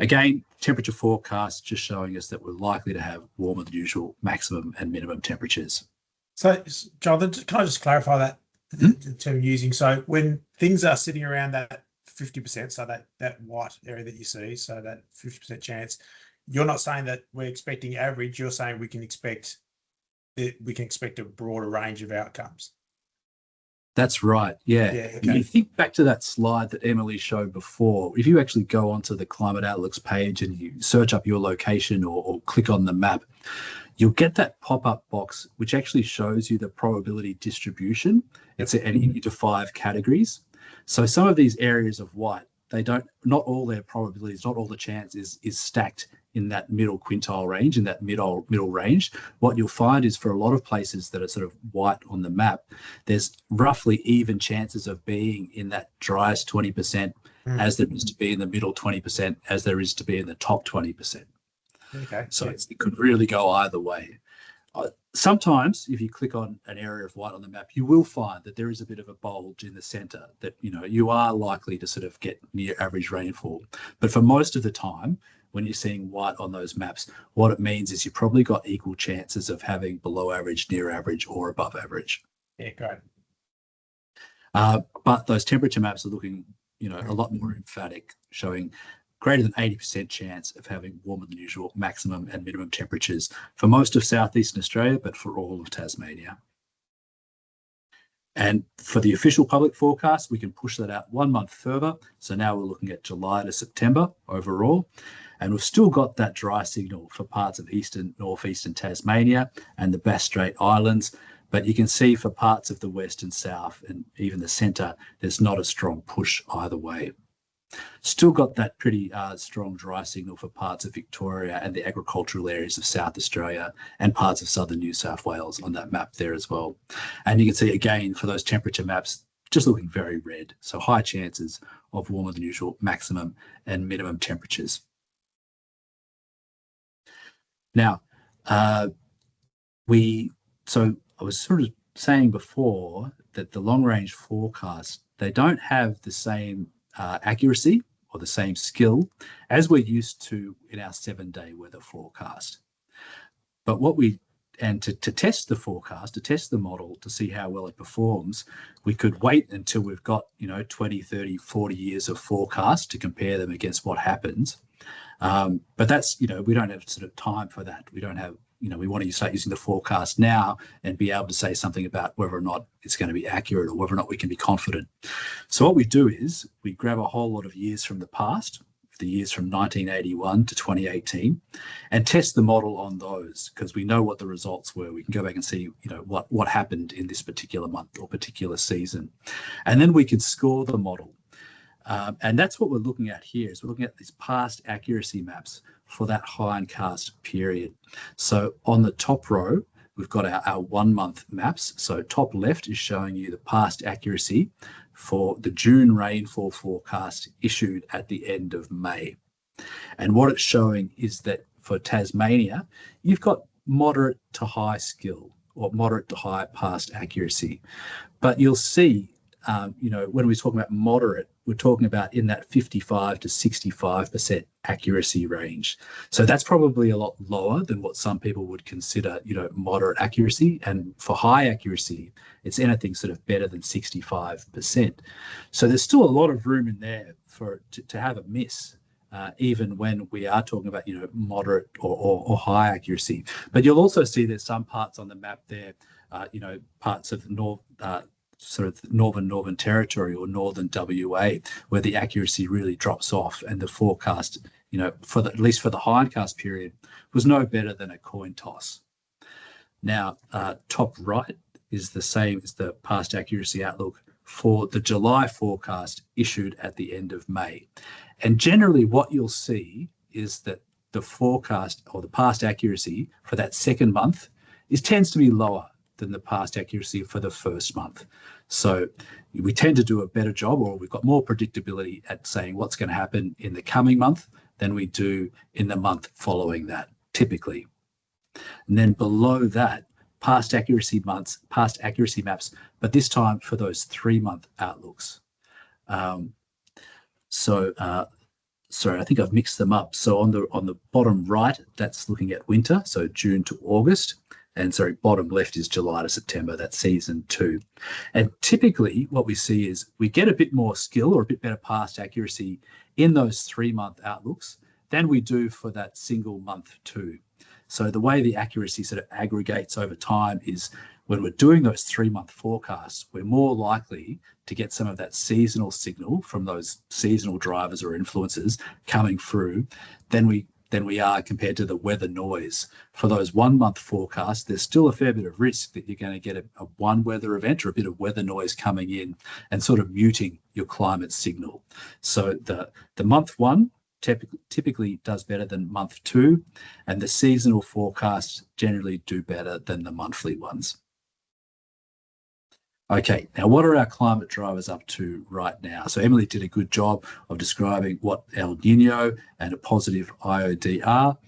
Again, temperature forecast just showing us that we're likely to have warmer than usual maximum and minimum temperatures. So, Jonathan, can I just clarify that the term using? So when things are sitting around that 50%, so that white area that you see, so that 50% chance, you're not saying that we're expecting average, you're saying we can expect a broader range of outcomes. That's right. Yeah. Okay. You think back to that slide that Emily showed before. If you actually go onto the Climate Outlook's page and you search up your location or click on the map, you'll get that pop-up box, which actually shows you the probability distribution. It's into 5 categories. So some of these areas of white, not all their probabilities, not all the chance is stacked in that middle quintile range, in that middle range. What you'll find is for a lot of places that are sort of white on the map, there's roughly even chances of being in that driest 20% as there is to be in the middle 20%, as there is to be in the top 20%. Okay. So it could really go either way. Sometimes if you click on an area of white on the map, you will find that there is a bit of a bulge in the center that, you are likely to sort of get near average rainfall. But for most of the time, when you're seeing white on those maps, what it means is you've probably got equal chances of having below average, near average, or above average. Yeah, great. But those temperature maps are looking, a lot more emphatic, showing greater than 80% chance of having warmer than usual maximum and minimum temperatures for most of southeastern Australia, but for all of Tasmania. And for the official public forecast, we can push that out 1 month further. So now we're looking at July to September overall. And we've still got that dry signal for parts of northeastern Tasmania and the Bass Strait Islands. But you can see for parts of the west and south and even the centre, there's not a strong push either way. Still got that pretty strong dry signal for parts of Victoria and the agricultural areas of South Australia and parts of southern New South Wales on that map there as well. And you can see again for those temperature maps, just looking very red. So high chances of warmer than usual maximum and minimum temperatures. Now, I was sort of saying before that the long range forecasts, they don't have the same accuracy or the same skill as we're used to in our 7-day weather forecast. But to test the forecast, to test the model, to see how well it performs, we could wait until we've got 20, 30, 40 years of forecast to compare them against what happens. But that's, we don't have sort of time for that. We don't have, we want to start using the forecast now and be able to say something about whether or not it's going to be accurate or whether or not we can be confident. So what we do is we grab a whole lot of years from the past, the years from 1981 to 2018, and test the model on those because we know what the results were. We can go back and see, what happened in this particular month or particular season. And then we can score the model. And that's what we're looking at here is we're looking at these past accuracy maps for that hindcast period. So on the top row, we've got our 1 month maps. So top left is showing you the past accuracy for the June rainfall forecast issued at the end of May. And what it's showing is that for Tasmania, you've got moderate to high skill or moderate to high past accuracy. But you'll see, when we talk about moderate, we're talking about in that 55 to 65% accuracy range. So that's probably a lot lower than what some people would consider, moderate accuracy. And for high accuracy, it's anything sort of better than 65%. So there's still a lot of room in there for to have a miss. Even when we are talking about, moderate or high accuracy. But you'll also see there's some parts on the map there, parts of sort of Northern Territory or Northern WA, where the accuracy really drops off, and the forecast, at least for the hindcast period, was no better than a coin toss. Now, top right is the same as the past accuracy outlook for the July forecast issued at the end of May. And generally what you'll see is that the forecast or the past accuracy for that second month tends to be lower than the past accuracy for the first month. So we tend to do a better job, or we've got more predictability at saying what's going to happen in the coming month than we do in the month following that, typically. And then below that, past accuracy maps, but this time for those 3-month outlooks. Sorry, I think I've mixed them up. So on the bottom right, that's looking at winter, so June to August. And sorry, bottom left is July to September, that's season 2. And typically what we see is we get a bit more skill or a bit better past accuracy in those 3-month outlooks than we do for that single month 2. So the way the accuracy sort of aggregates over time is when we're doing those 3-month forecasts, we're more likely to get some of that seasonal signal from those seasonal drivers or influences coming through than we are compared to the weather noise. For those 1-month forecasts, there's still a fair bit of risk that you're going to get a one weather event or a bit of weather noise coming in and sort of muting your climate signal. So the month 1 typically does better than month 2, and the seasonal forecasts generally do better than the monthly ones. Okay, now what are our climate drivers up to right now? So Emily did a good job of describing what El Nino and a positive IOD are,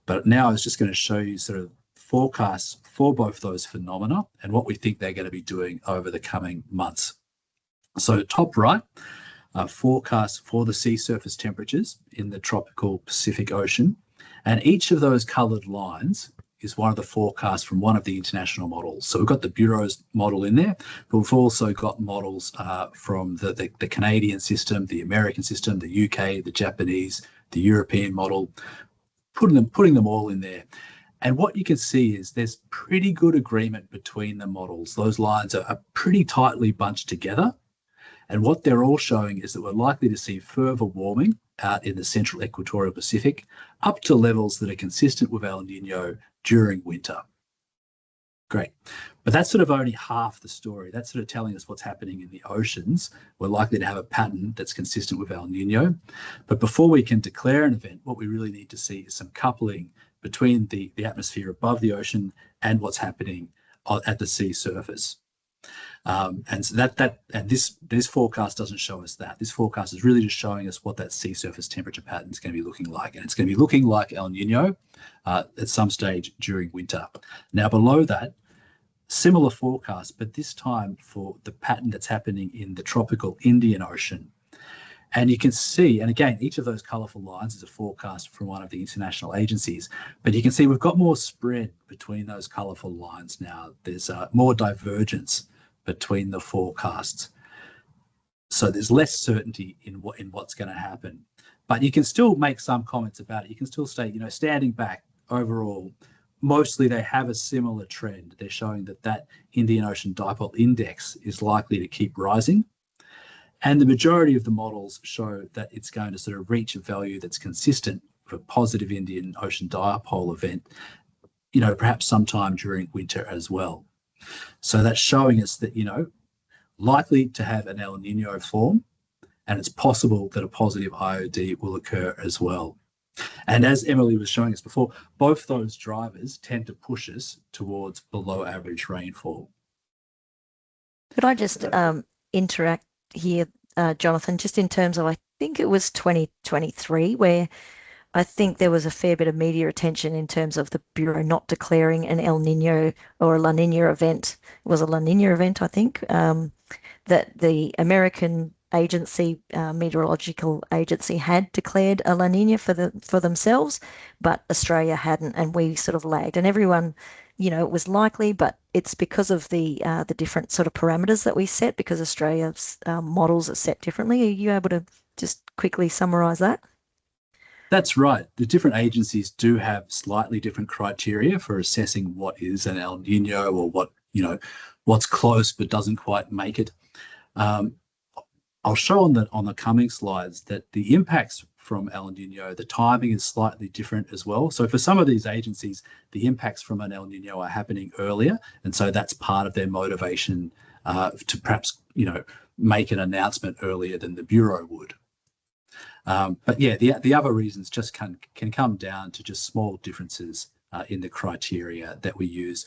but now I was just going to show you sort of forecasts for both those phenomena and what we think they're going to be doing over the coming months. So top right, forecasts for the sea surface temperatures in the tropical Pacific Ocean, and each of those coloured lines is one of the forecasts from one of the international models. So we've got the Bureau's model in there, but we've also got models from the Canadian system, the American system, the UK, the Japanese, the European model, putting them all in there. And what you can see is there's pretty good agreement between the models. Those lines are pretty tightly bunched together. And what they're all showing is that we're likely to see further warming out in the central equatorial Pacific up to levels that are consistent with El Nino during winter. Great. But that's sort of only half the story. That's sort of telling us what's happening in the oceans. We're likely to have a pattern that's consistent with El Nino. But before we can declare an event, what we really need to see is some coupling between the atmosphere above the ocean and what's happening at the sea surface. And so this forecast doesn't show us that. This forecast is really just showing us what that sea surface temperature pattern is going to be looking like. And it's going to be looking like El Nino at some stage during winter. Now below that, similar forecast, but this time for the pattern that's happening in the tropical Indian Ocean. And you can see, and again, each of those colourful lines is a forecast from one of the international agencies, but you can see we've got more spread between those colourful lines now. There's more divergence between the forecasts. So there's less certainty in what's going to happen. But you can still make some comments about it. You can still say, standing back overall, mostly they have a similar trend. They're showing that Indian Ocean Dipole Index is likely to keep rising. And the majority of the models show that it's going to sort of reach a value that's consistent with a positive Indian Ocean Dipole event, perhaps sometime during winter as well. So that's showing us that, likely to have an El Nino form, and it's possible that a positive IOD will occur as well. And as Emily was showing us before, both those drivers tend to push us towards below average rainfall. Could I just interject here, Jonathan, just in terms of, I think it was 2023, where I think there was a fair bit of media attention in terms of the Bureau not declaring an El Nino or a La Nina event. It was a La Nina event, I think, that the American agency, meteorological agency, had declared a La Nina for themselves, but Australia hadn't, and we sort of lagged. And everyone, it was likely, but it's because of the different sort of parameters that we set, because Australia's models are set differently. Are you able to just quickly summarise that? That's right. The different agencies do have slightly different criteria for assessing what is an El Nino, or what's close but doesn't quite make it. I'll show on the coming slides that the impacts from El Nino, the timing is slightly different as well. So for some of these agencies, the impacts from an El Nino are happening earlier, and so that's part of their motivation to perhaps make an announcement earlier than the Bureau would. But yeah, the other reasons just can come down to just small differences in the criteria that we use.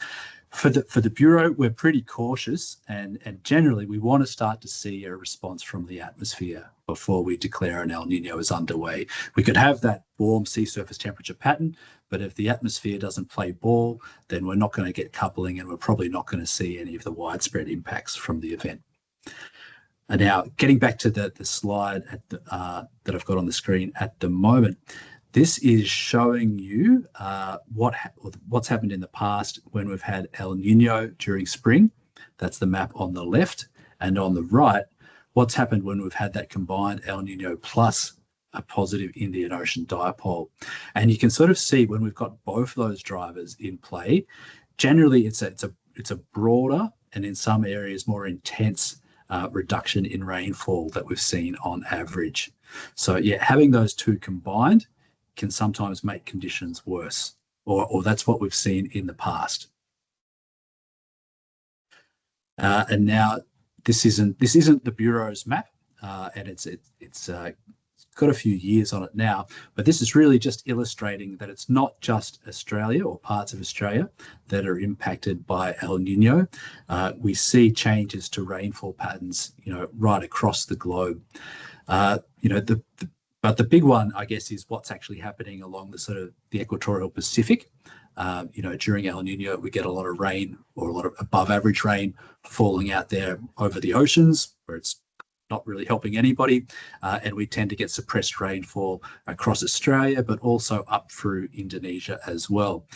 For the Bureau, we're pretty cautious, and generally we want to start to see a response from the atmosphere before we declare an El Nino is underway. We could have that warm sea surface temperature pattern, but if the atmosphere doesn't play ball, then we're not going to get coupling, and we're probably not going to see any of the widespread impacts from the event. And now, getting back to the slide that I've got on the screen at the moment, this is showing you what's happened in the past when we've had El Nino during spring. That's the map on the left. And on the right, what's happened when we've had that combined El Nino plus a positive Indian Ocean dipole. And you can sort of see when we've got both those drivers in play, generally it's a broader and in some areas more intense reduction in rainfall that we've seen on average. So yeah, having those two combined can sometimes make conditions worse, or that's what we've seen in the past. And now this isn't the Bureau's map, and it's got a few years on it now, but this is really just illustrating that it's not just Australia or parts of Australia that are impacted by El Nino. We see changes to rainfall patterns, right across the globe. But the big one, I guess, is what's actually happening along the equatorial Pacific. During El Nino, we get a lot of rain, or a lot of above average rain falling out there over the oceans, where it's not really helping anybody. And we tend to get suppressed rainfall across Australia, but also up through Indonesia as well.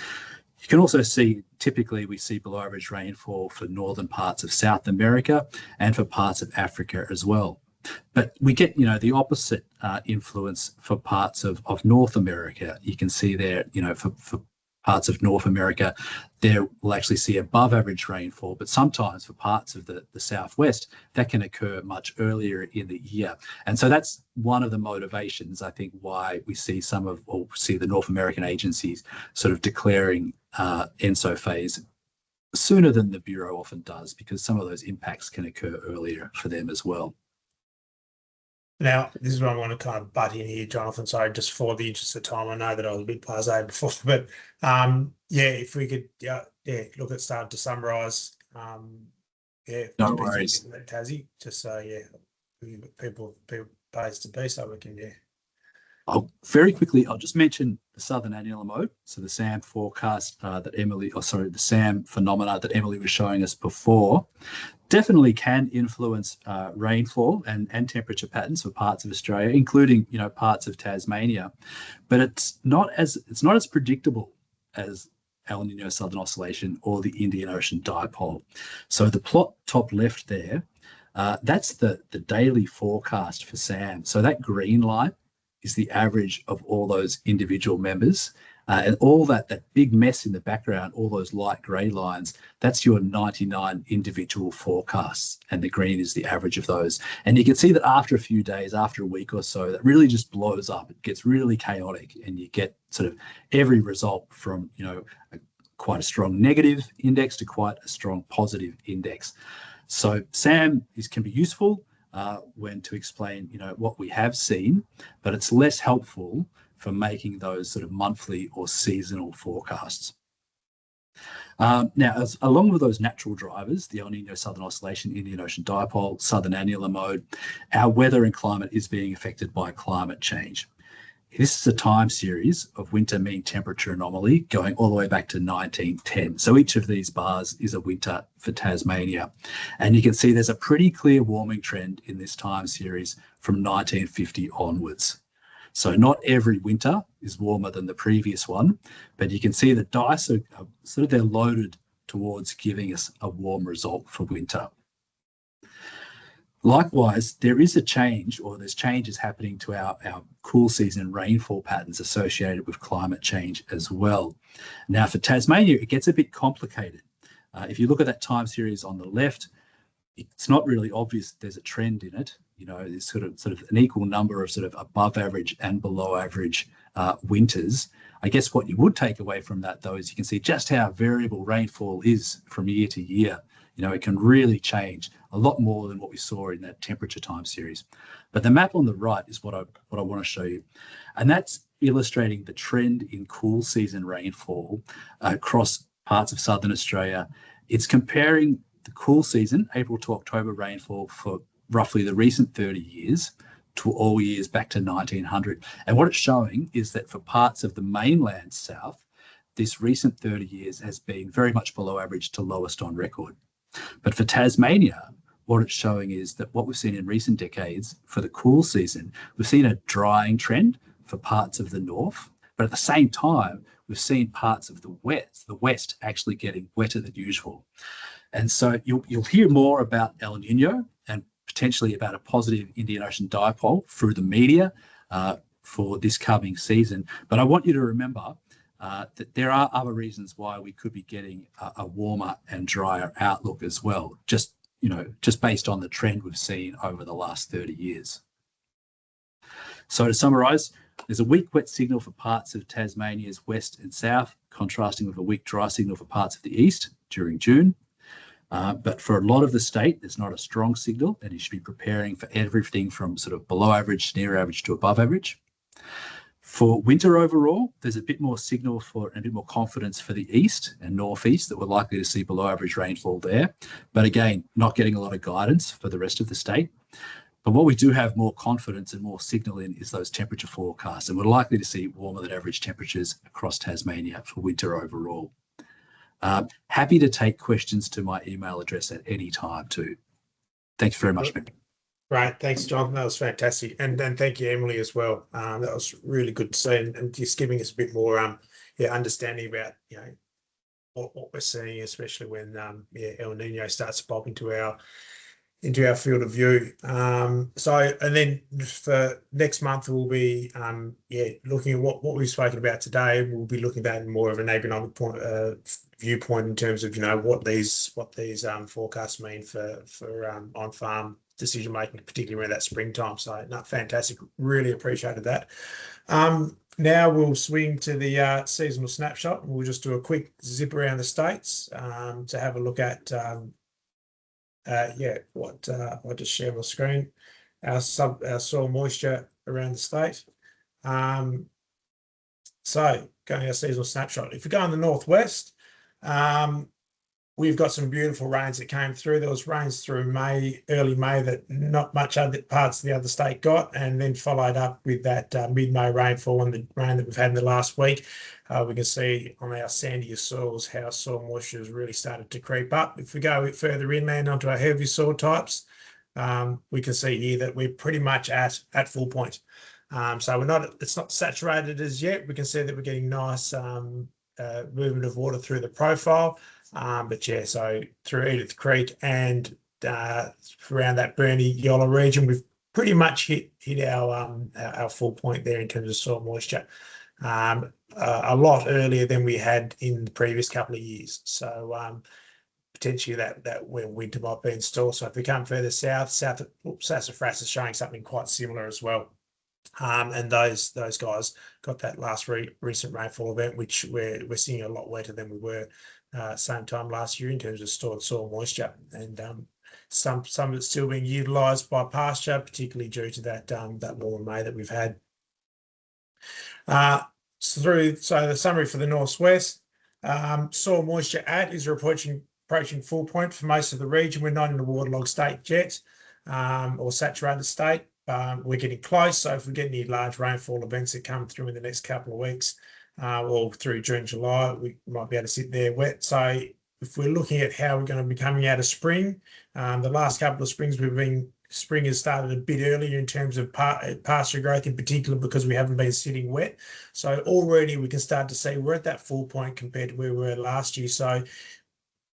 You can also see, typically we see below average rainfall for northern parts of South America and for parts of Africa as well. But we get, the opposite influence for parts of North America. You can see there, for parts of North America, there we'll actually see above average rainfall, but sometimes for parts of the Southwest, that can occur much earlier in the year. And so that's one of the motivations, I think, why we see the North American agencies sort of declaring ENSO phase sooner than the Bureau often does, because some of those impacts can occur earlier for them as well. Now, this is where I want to kind of butt in here, Jonathan. Sorry, just for the interest of time. I know that I was a bit blasé before, but if we could, look at starting to summarise. No worries. Tassie, just so people based to be, so we can Very quickly, I'll just mention the southern annular mode. So the SAM forecast the SAM phenomena that Emily was showing us before definitely can influence rainfall and temperature patterns for parts of Australia, including parts of Tasmania, but it's not as predictable as El Nino Southern Oscillation or the Indian Ocean dipole. So the plot top left there, that's the daily forecast for SAM. So that green line is the average of all those individual members. And all that big mess in the background, all those light grey lines, that's your 99 individual forecasts. And the green is the average of those. And you can see that after a few days, after a week or so, that really just blows up. It gets really chaotic, and you get sort of every result from, quite a strong negative index to quite a strong positive index. So SAM can be useful when to explain, what we have seen, but it's less helpful for making those sort of monthly or seasonal forecasts. Now, along with those natural drivers, the El Nino Southern Oscillation, Indian Ocean Dipole, Southern Annular Mode, our weather and climate is being affected by climate change. This is a time series of winter mean temperature anomaly going all the way back to 1910. So each of these bars is a winter for Tasmania. And you can see there's a pretty clear warming trend in this time series from 1950 onwards. So not every winter is warmer than the previous one, but you can see the dice are sort of, they're loaded towards giving us a warm result for winter. Likewise, there is a change, or there's changes happening to our cool season rainfall patterns associated with climate change as well. Now, for Tasmania, it gets a bit complicated. If you look at that time series on the left, it's not really obvious there's a trend in it. You know, there's sort of an equal number of sort of above average and below average winters. I guess what you would take away from that, though, is you can see just how variable rainfall is from year to year. You know, it can really change a lot more than what we saw in that temperature time series. But the map on the right is what I want to show you. And that's illustrating the trend in cool season rainfall across parts of Southern Australia. It's comparing the cool season, April to October rainfall for roughly the recent 30 years to all years back to 1900. And what it's showing is that for parts of the mainland south, this recent 30 years has been very much below average to lowest on record. But for Tasmania, what it's showing is that what we've seen in recent decades for the cool season, we've seen a drying trend for parts of the north, but at the same time, we've seen parts of the west actually getting wetter than usual. And so you'll hear more about El Nino and potentially about a positive Indian Ocean dipole through the media for this coming season. But I want you to remember that there are other reasons why we could be getting a warmer and drier outlook as well, just based on the trend we've seen over the last 30 years. So to summarise, there's a weak wet signal for parts of Tasmania's west and south, contrasting with a weak dry signal for parts of the east during June. But for a lot of the state, there's not a strong signal, and you should be preparing for everything from sort of below average, near average to above average. For winter overall, there's a bit more signal and a bit more confidence for the east and northeast that we're likely to see below average rainfall there. But again, not getting a lot of guidance for the rest of the state. But what we do have more confidence and more signal in is those temperature forecasts, and we're likely to see warmer than average temperatures across Tasmania for winter overall. Happy to take questions to my email address at any time too. Thanks very much, Mick. Right, thanks, Jonathan. That was fantastic, and thank you, Emily, as well. That was really good to see, and just giving us a bit more, understanding about what we're seeing, especially when El Nino starts to pop into our field of view. So, and then for next month, we'll be looking at what we've spoken about today. We'll be looking at more of an agronomic viewpoint in terms of what these forecasts mean for on farm decision making, particularly around that springtime. So, no, fantastic. Really appreciated that. Now we'll swing to the seasonal snapshot. We'll just do a quick zip around the states to have a look at. I'll just share my screen. Our soil moisture around the state. So going our seasonal snapshot. If we go in the northwest, we've got some beautiful rains that came through. There was rains through early May that not much other parts of the other state got, and then followed up with that mid-May rainfall and the rain that we've had in the last week. We can see on our sandier soils how soil moisture has really started to creep up. If we go a bit further inland onto our heavy soil types, we can see here that we're pretty much at full point. So it's not saturated as yet. We can see that we're getting nice movement of water through the profile. But yeah, so through Edith Creek and around that Burnie Yolla region, we've pretty much hit our full point there in terms of soil moisture. A lot earlier than we had in the previous couple of years. So potentially that when winter might be installed. So if we come further south, Sassafras is showing something quite similar as well. And those guys got that last recent rainfall event, which we're seeing a lot wetter than we were same time last year in terms of stored soil moisture. And some of it's still being utilised by pasture, particularly due to that warm May that we've had. So the summary for the northwest, Soil moisture is approaching full point for most of the region. We're not in a waterlogged state yet, or saturated state. We're getting close. So if we get any large rainfall events that come through in the next couple of weeks, or through June, July, we might be able to sit there wet. So if we're looking at how we're going to be coming out of spring, the last couple of springs spring has started a bit earlier in terms of pasture growth, in particular because we haven't been sitting wet. So already we can start to see we're at that full point compared to where we were last year. So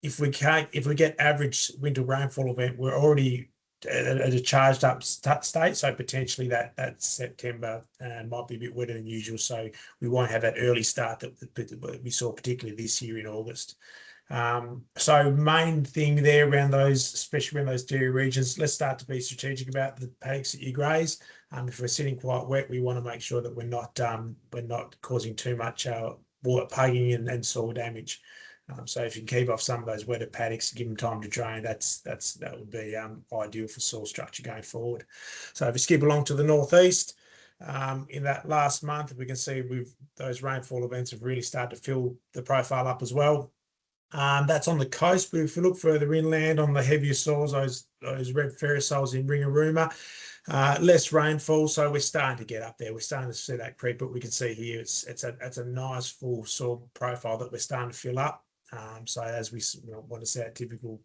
if we get average winter rainfall event, we're already at a charged up state. So potentially that September might be a bit wetter than usual. So we won't have that early start that we saw particularly this year in August. So main thing there around those, especially around those dairy regions, let's start to be strategic about the paddocks that you graze. If we're sitting quite wet, we want to make sure that we're not causing too much water pugging and soil damage. So if you can keep off some of those wetter paddocks, give them time to drain, that would be ideal for soil structure going forward. So if we skip along to the northeast, in that last month, we can see those rainfall events have really started to fill the profile up as well. That's on the coast, but if you look further inland on the heavier soils, those red ferrous soils in Ringarooma, less rainfall, so we're starting to get up there. We're starting to see that creep, but we can see here it's a nice full soil profile that we're starting to fill up. So as we want to see that typical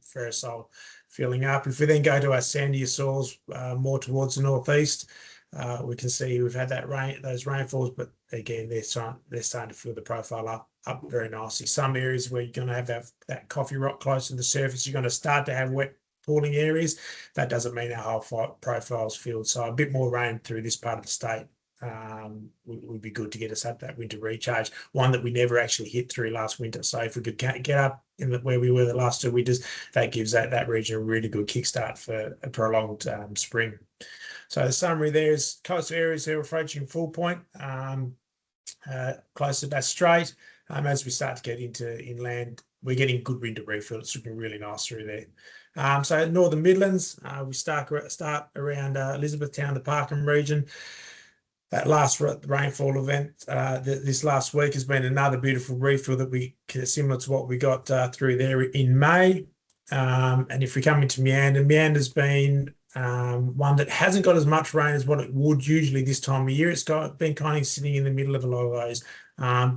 ferrous soil filling up. If we then go to our sandier soils more towards the northeast, we can see we've had those rainfalls, but again they're starting to fill the profile up very nicely. Some areas where you're going to have that coffee rock close to the surface, you're going to start to have wet pooling areas. That doesn't mean our whole profile's filled. So a bit more rain through this part of the state would be good to get us up that winter recharge, one that we never actually hit through last winter. So if we could get up in where we were the last 2 winters, that gives that region a really good kickstart for a prolonged spring. So the summary there is coastal areas there approaching full point, close to that strait. As we start to get into inland, we're getting good winter refill. It's looking really nice through there. So Northern Midlands, we start around Elizabethtown, the Parkham region. That last rainfall event this last week has been another beautiful refill similar to what we got through there in May. And if we come into Meander's been one that hasn't got as much rain as what it would usually this time of year. It's been kind of sitting in the middle of a lot of those,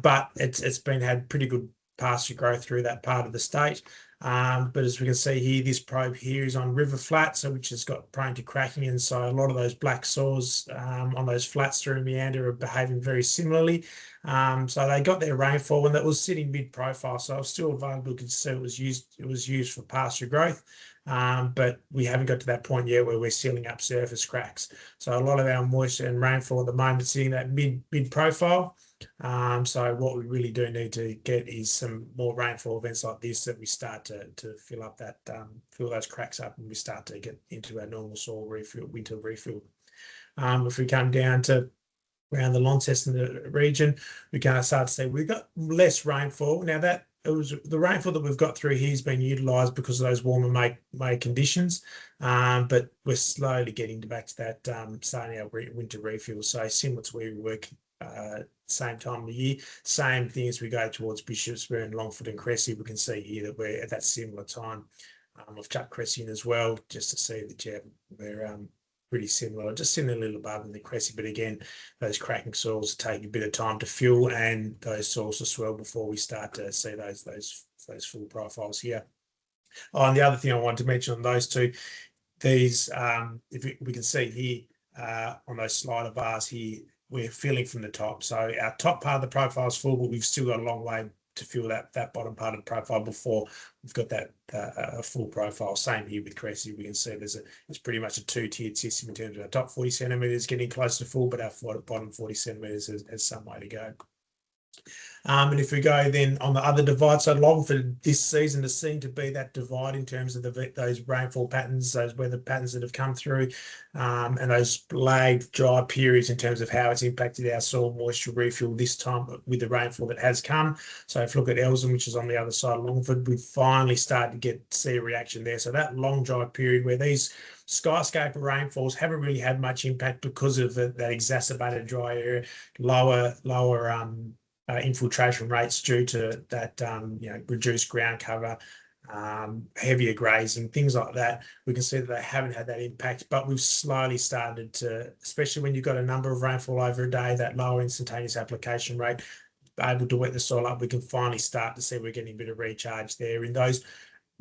but it's had pretty good pasture growth through that part of the state. But as we can see here, this probe here is on river flat, which has got prone to cracking, and so a lot of those black soils on those flats through Meander are behaving very similarly. So they got their rainfall, and that was sitting mid-profile, so it was still available. You could see it was used for pasture growth. But we haven't got to that point yet where we're sealing up surface cracks. So a lot of our moisture and rainfall at the moment is sitting that mid profile. So what we really do need to get is some more rainfall events like this that we start to fill up fill those cracks up, and we start to get into our normal soil refill, winter refill. If we come down to around the Launceston region, we can start to see we've got less rainfall. Now the rainfall that we've got through here has been utilised because of those warmer May conditions, but we're slowly getting back to that starting our winter refill. So similar to where we work same time of the year, same thing as we go towards Bishopsbury and Longford and Cressy. We can see here that we're at that similar time. I've chucked Cressy in as well just to see that we're pretty similar, just sitting a little above in the Cressy, but again, those cracking soils take a bit of time to fill, and those soils to swell before we start to see those full profiles here. Oh, and the other thing I wanted to mention on those two, these we can see here on those slider bars here, we're filling from the top. So our top part of the profile is full, but we've still got a long way to fill that bottom part of the profile before we've got that full profile. Same here with Cressy. We can see it's pretty much a two-tiered system in terms of our top 40 centimetres getting close to full, but our bottom 40 centimetres has some way to go. And if we go then on the other divide, so Longford this season has seemed to be that divide in terms of those rainfall patterns, those weather patterns that have come through, and those lagged dry periods in terms of how it's impacted our soil moisture refill this time with the rainfall that has come. So if you look at Elsen, which is on the other side of Longford, we've finally started to see a reaction there. So that long dry period where these skyscraper rainfalls haven't really had much impact because of that exacerbated dry area, lower infiltration rates due to that reduced ground cover, heavier grazing, things like that. We can see that they haven't had that impact, but we've slowly started to, especially when you've got a number of rainfall over a day, that lower instantaneous application rate, able to wet the soil up, we can finally start to see we're getting a bit of recharge there in those.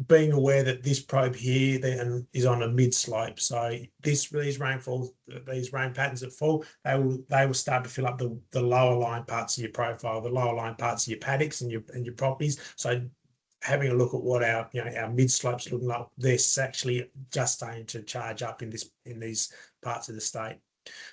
Being aware that this probe here then is on a mid slope, so these rain patterns that fall, they will start to fill up the lower lying parts of your profile, the lower lying parts of your paddocks and your properties. So having a look at what our mid slopes looking like, they're actually just starting to charge up in these parts of the state.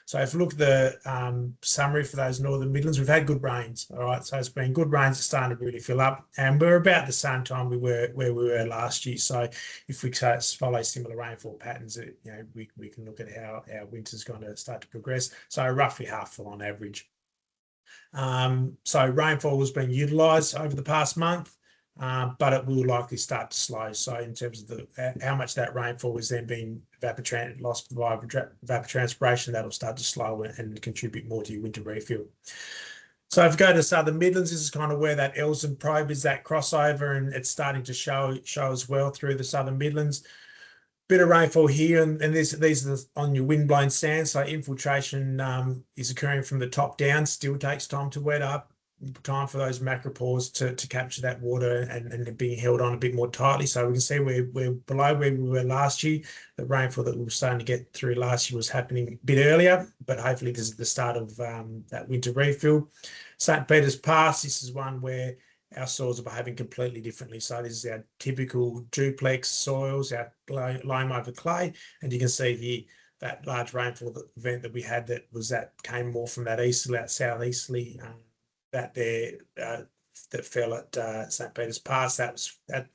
So if you look at the summary for those northern Midlands, we've had good rains. All right, so it's been good rains. It's starting to really fill up, and we're about the same time where we were last year. So if we follow similar rainfall patterns, we can look at how our winter's going to start to progress. So roughly half full on average. So rainfall has been utilised over the past month. But it will likely start to slow. So in terms of how much that rainfall is then being lost by evapotranspiration, that'll start to slow and contribute more to your winter refill. So if you go to the Southern Midlands, this is kind of where that Elsden probe is, that crossover, and it's starting to show as well through the Southern Midlands. Bit of rainfall here, and these are on your wind-blown sand. So infiltration is occurring from the top down. Still takes time to wet up. Time for those macropores to capture that water and being held on a bit more tightly. So we can see we're below where we were last year. The rainfall that we were starting to get through last year was happening a bit earlier, but hopefully this is the start of that winter refill. St. Peter's Pass, this is one where our soils are behaving completely differently. So this is our typical duplex soils, our lime over clay, and you can see here that large rainfall event that we had that came more from that easterly, that southeasterly that fell at St. Peter's Pass.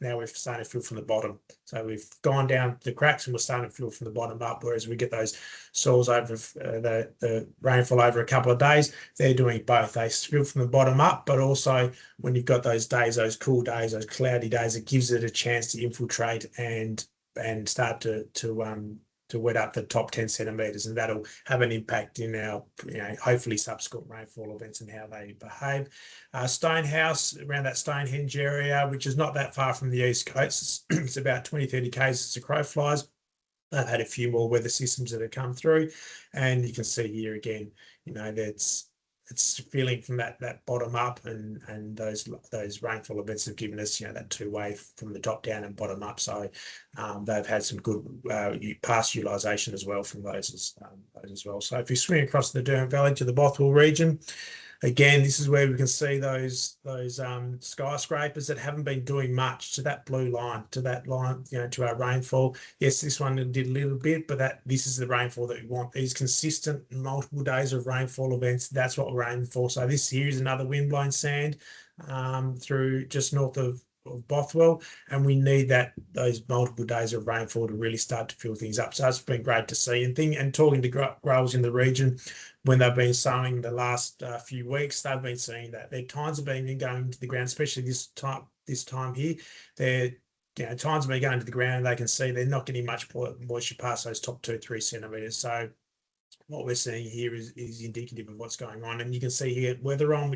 Now we're starting to fill from the bottom. So we've gone down the cracks and we're starting to fill from the bottom up, whereas we get those soils over the rainfall over a couple of days, they're doing both. They fill from the bottom up, but also when you've got those days, those cool days, those cloudy days, it gives it a chance to infiltrate and start to wet up the top 10 centimetres, and that'll have an impact in our, hopefully subsequent rainfall events and how they behave. Stonehouse, around that Stonehenge area, which is not that far from the east coast. It's about 20-30 k's as the crow flies. They've had a few more weather systems that have come through, and you can see here again, it's feeling from that bottom up, and those rainfall events have given us that two-way from the top down and bottom up. So they've had some good past utilisation as well from those as well. So if you swing across the Derwent Valley to the Bothwell region, again, this is where we can see those skyscrapers that haven't been doing much to that blue line, to our rainfall. Yes, this one did a little bit, but this is the rainfall that we want. These consistent multiple days of rainfall events, that's what we're aiming for. So this here is another wind-blown sand through just north of Bothwell, and we need those multiple days of rainfall to really start to fill things up. So it's been great to see, and talking to growers in the region when they've been sowing the last few weeks, they've been seeing that their tines have been going into the ground, especially this time here. Their tines have been going to the ground, and they can see they're not getting much moisture past those top 2-3 centimetres. So what we're seeing here is indicative of what's going on, and you can see here Weatheron,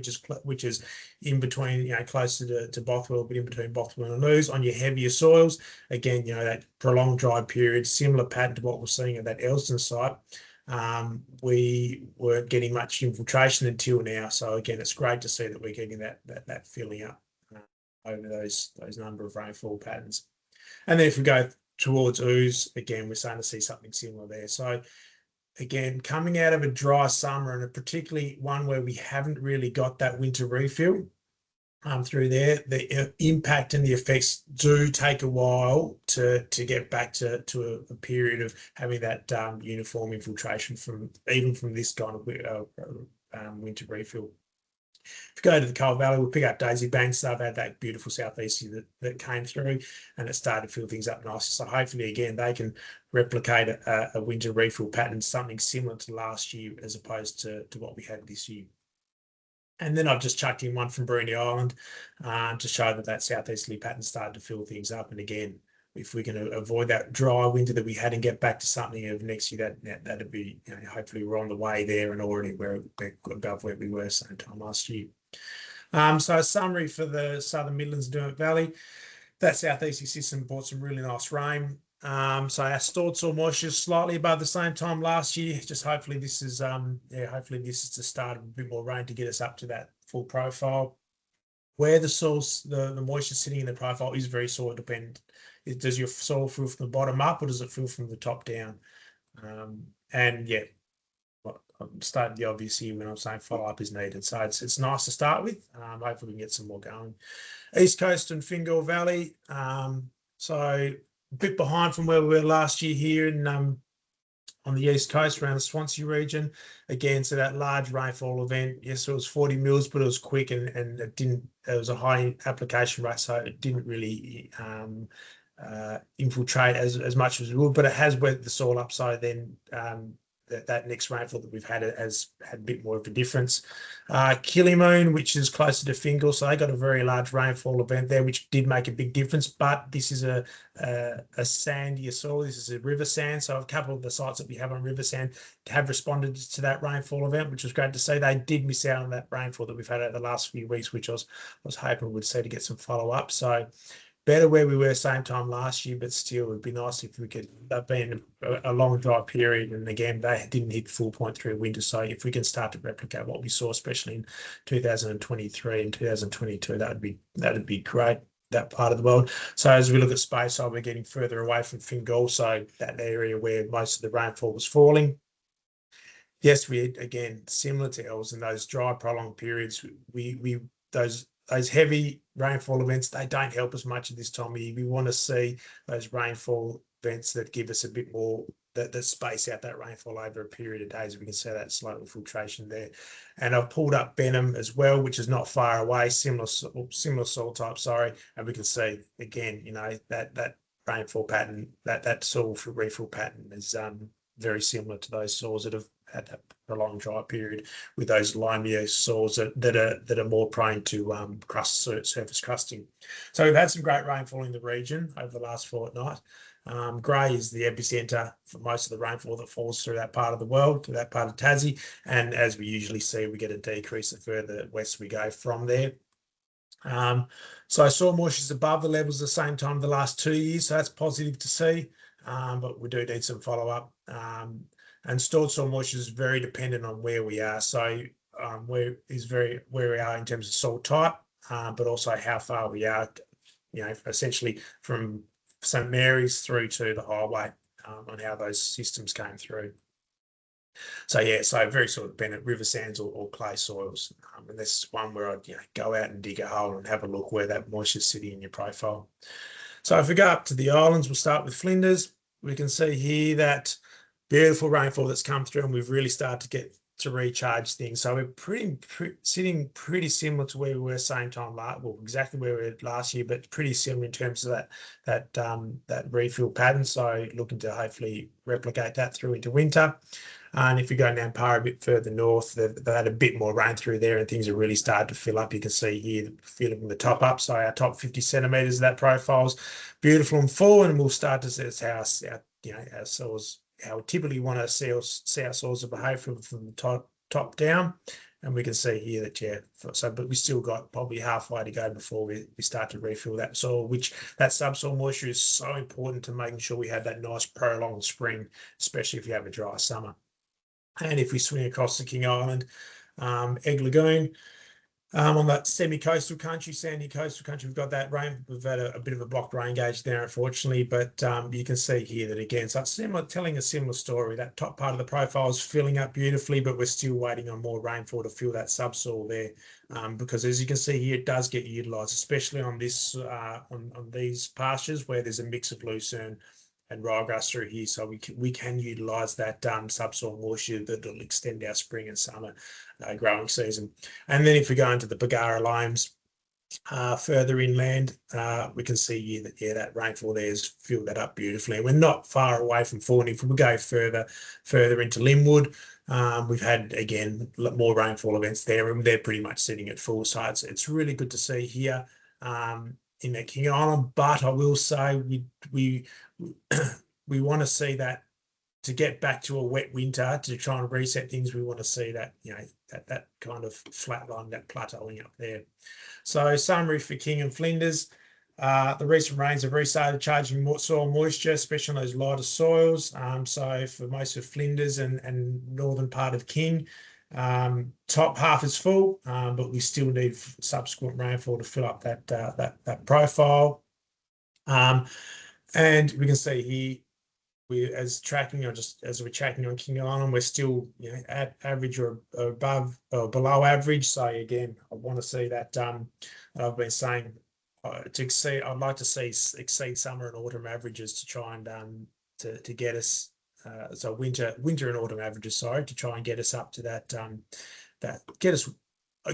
which is in between, closer to Bothwell, but in between Bothwell and Lewes on your heavier soils. Again, that prolonged dry period, similar pattern to what we're seeing at that Elsden site. We weren't getting much infiltration until now. So again, it's great to see that we're getting that filling up over those number of rainfall patterns. And then if we go towards Ouse, again, we're starting to see something similar there. So again, coming out of a dry summer, and particularly one where we haven't really got that winter refill through there, the impact and the effects do take a while to get back to a period of having that uniform infiltration even from this kind of winter refill. If you go to the Coal Valley, we'll pick up Daisy Banks. They've had that beautiful southeasterly that came through, and it started to fill things up nicely. So hopefully, again, they can replicate a winter refill pattern, something similar to last year as opposed to what we had this year. And then I've just chucked in one from Bruny Island to show that southeasterly pattern started to fill things up. And again, if we can avoid that dry winter that we had and get back to something of next year, that'd be, hopefully we're on the way there and already we're above where we were same time last year. So a summary for the Southern Midlands and Derwent Valley. That southeastern system brought some really nice rain. So our stored soil moisture is slightly above the same time last year. Just hopefully this is hopefully this is the start of a bit more rain to get us up to that full profile. Where the source, the moisture sitting in the profile is very soil dependent. Does your soil fill from the bottom up or does it fill from the top down? And yeah, I'm starting the obvious here when I'm saying follow up is needed. So it's nice to start with. Hopefully we can get some more going. East Coast and Fingal Valley. So a bit behind from where we were last year here in on the east coast around the Swansea region. Again, so that large rainfall event, yes, it was 40 mils, but it was quick and it was a high application rate, so it didn't really infiltrate as much as it would, but it has wet the soil up. So then that next rainfall that we've had has had a bit more of a difference. Killimoon, which is closer to Fingal, so they got a very large rainfall event there, which did make a big difference. But this is a sandier soil. This is a river sand. So a couple of the sites that we have on river sand have responded to that rainfall event, which was great to see. They did miss out on that rainfall that we've had over the last few weeks, which I was hoping we'd see to get some follow up. So better where we were same time last year, but still it'd be nice if we could, that being a long dry period, and again they didn't hit full point through winter, so if we can start to replicate what we saw especially in 2023 and 2022, that'd be great, that part of the world. So as we look at space, so we're getting further away from Fingal, so that area where most of the rainfall was falling. Yes, we again, similar to Els in those dry prolonged periods, those heavy rainfall events, they don't help us much at this time of year. We want to see those rainfall events that give us a bit more, that space out that rainfall over a period of days. We can see that slow infiltration there. And I've pulled up Benham as well, which is not far away, similar soil type, sorry. And we can see again, you know, that rainfall pattern, that soil refill pattern is very similar to those soils that have had that prolonged dry period, with those limier soils that are more prone to surface crusting. So we've had some great rainfall in the region over the last fortnight. Grey is the epicenter for most of the rainfall that falls through that part of the world, to that part of Tassie. And as we usually see, we get a decrease the further west we go from there. So soil moisture is above the levels at the same time the last 2 years, so that's positive to see, but we do need some follow-up. And stored soil moisture is very dependent on where we are. So where we are in terms of soil type, but also how far we are, you know, essentially from St Mary's through to the highway, on how those systems came through. So yeah, so very sort of dependent, river sands or clay soils. And this is one where I'd go out and dig a hole and have a look where that moisture is sitting in your profile. So if we go up to the islands, we'll start with Flinders. We can see here that beautiful rainfall that's come through, and we've really started to get to recharge things. So we're sitting pretty similar to where we were same time exactly where we were last year, but pretty similar in terms of that refill pattern. So looking to hopefully replicate that through into winter. And if you go down Para a bit further north, they've had a bit more rain through there, and things are really started to fill up. You can see here, filling the top up. So our top 50 centimetres of that profile is beautiful and full, and we'll start to see our soils, how we typically want to see our soils behave from the top down. And we can see here that, but we still got probably halfway to go before we start to refill that soil, which that subsoil moisture is so important to making sure we have that nice prolonged spring, especially if you have a dry summer. And if we swing across the King Island, Egg Lagoon, on that semi-coastal country, sandy coastal country, we've got that rain. We've had a bit of a blocked rain gauge there, unfortunately, but you can see here that again, so it's telling a similar story. That top part of the profile is filling up beautifully, but we're still waiting on more rainfall to fill that subsoil there, because as you can see here, it does get utilised, especially on this on these pastures where there's a mix of lucerne and ryegrass through here, so we can utilise that subsoil moisture that will extend our spring and summer growing season. And then if we go into the Bargara loams further inland, we can see here that that rainfall there has filled that up beautifully. And we're not far away from Fawn. If we go further into Linwood, we've had again more rainfall events there, and they're pretty much sitting at full. So it's really good to see here in the King Island. But I will say we want to see that to get back to a wet winter to try and reset things, we want to see that, you know, that kind of flat line, that plateauing up there. So summary for King and Flinders. The recent rains have restarted charging more soil moisture, especially on those lighter soils. So for most of Flinders and northern part of King, top half is full, but we still need subsequent rainfall to fill up that profile. And we can see here, as tracking, or just as we're tracking on King Island, we're still, you know, at average or above or below average. So again, I want to see that I've been saying to exceed. I'd like to see exceed summer and autumn averages to try and to get us so winter and autumn averages, sorry, to try and get us up to that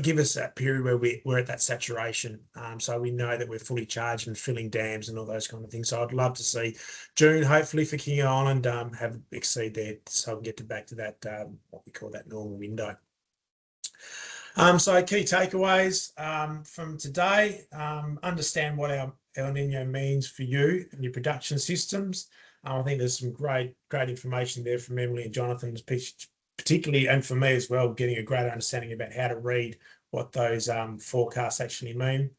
give us that period where we're at that saturation, so we know that we're fully charged and filling dams and all those kind of things. So I'd love to see June, hopefully for King Island, have exceed there, so we can get back to that what we call that normal window. So key takeaways from today: understand what our El Nino means for you and your production systems. I think there's some great information there from Emily and Jonathan, particularly, and for me as well, getting a greater understanding about how to read what those forecasts actually mean.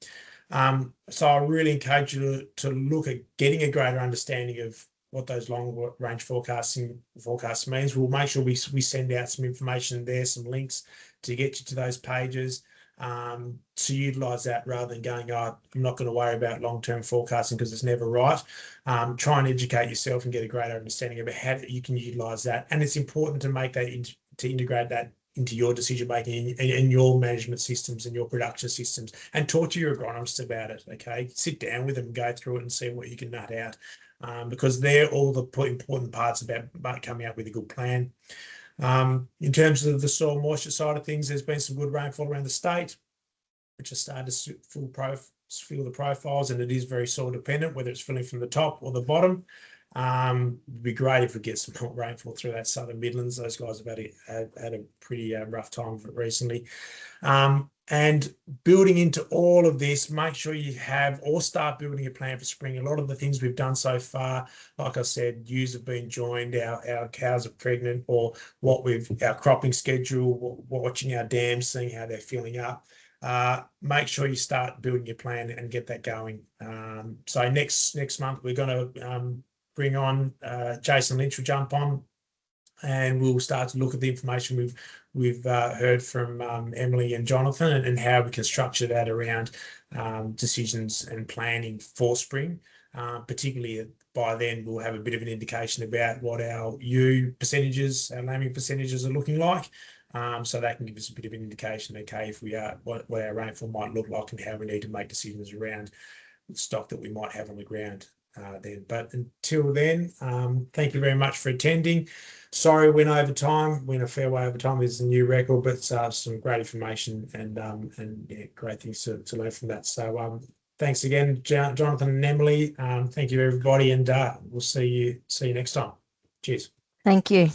So I really encourage you to look at getting a greater understanding of what those long range forecasts means. We'll make sure we send out some information there, some links to get you to those pages, to utilise that rather than going, oh, I'm not going to worry about long-term forecasting because it's never right. Try and educate yourself and get a greater understanding about how you can utilise that. And it's important to make that, to integrate that into your decision making in your management systems and your production systems, and talk to your agronomists about it. Okay, sit down with them and go through it and see what you can nut out, because they're all the important parts about coming up with a good plan. In terms of the soil moisture side of things, there's been some good rainfall around the state, which has started to fill the profiles, and it is very soil dependent, whether it's filling from the top or the bottom. It'd be great if we get some more rainfall through that southern Midlands. Those guys have had a pretty rough time of it recently. And building into all of this, make sure you have or start building a plan for spring. A lot of the things we've done so far, like I said, ewes have been joined, our cows are pregnant, or our cropping schedule, watching our dams, seeing how they're filling up. Make sure you start building your plan and get that going. So next month we're going to bring on Jason Lynch will jump on, and we'll start to look at the information we've heard from Emily and Jonathan, and how we can structure that around decisions and planning for spring. Particularly by then we'll have a bit of an indication about what our ewe percentages, our lambing percentages are looking like. So that can give us a bit of an indication, okay, if we are what our rainfall might look like and how we need to make decisions around the stock that we might have on the ground then. But until then, thank you very much for attending. Sorry, went over time, went a fair way over time. There's a new record, but some great information and yeah, great things to learn from that. So thanks again, Jonathan and Emily. Thank you everybody, and we'll see you next time. Cheers. Thank you.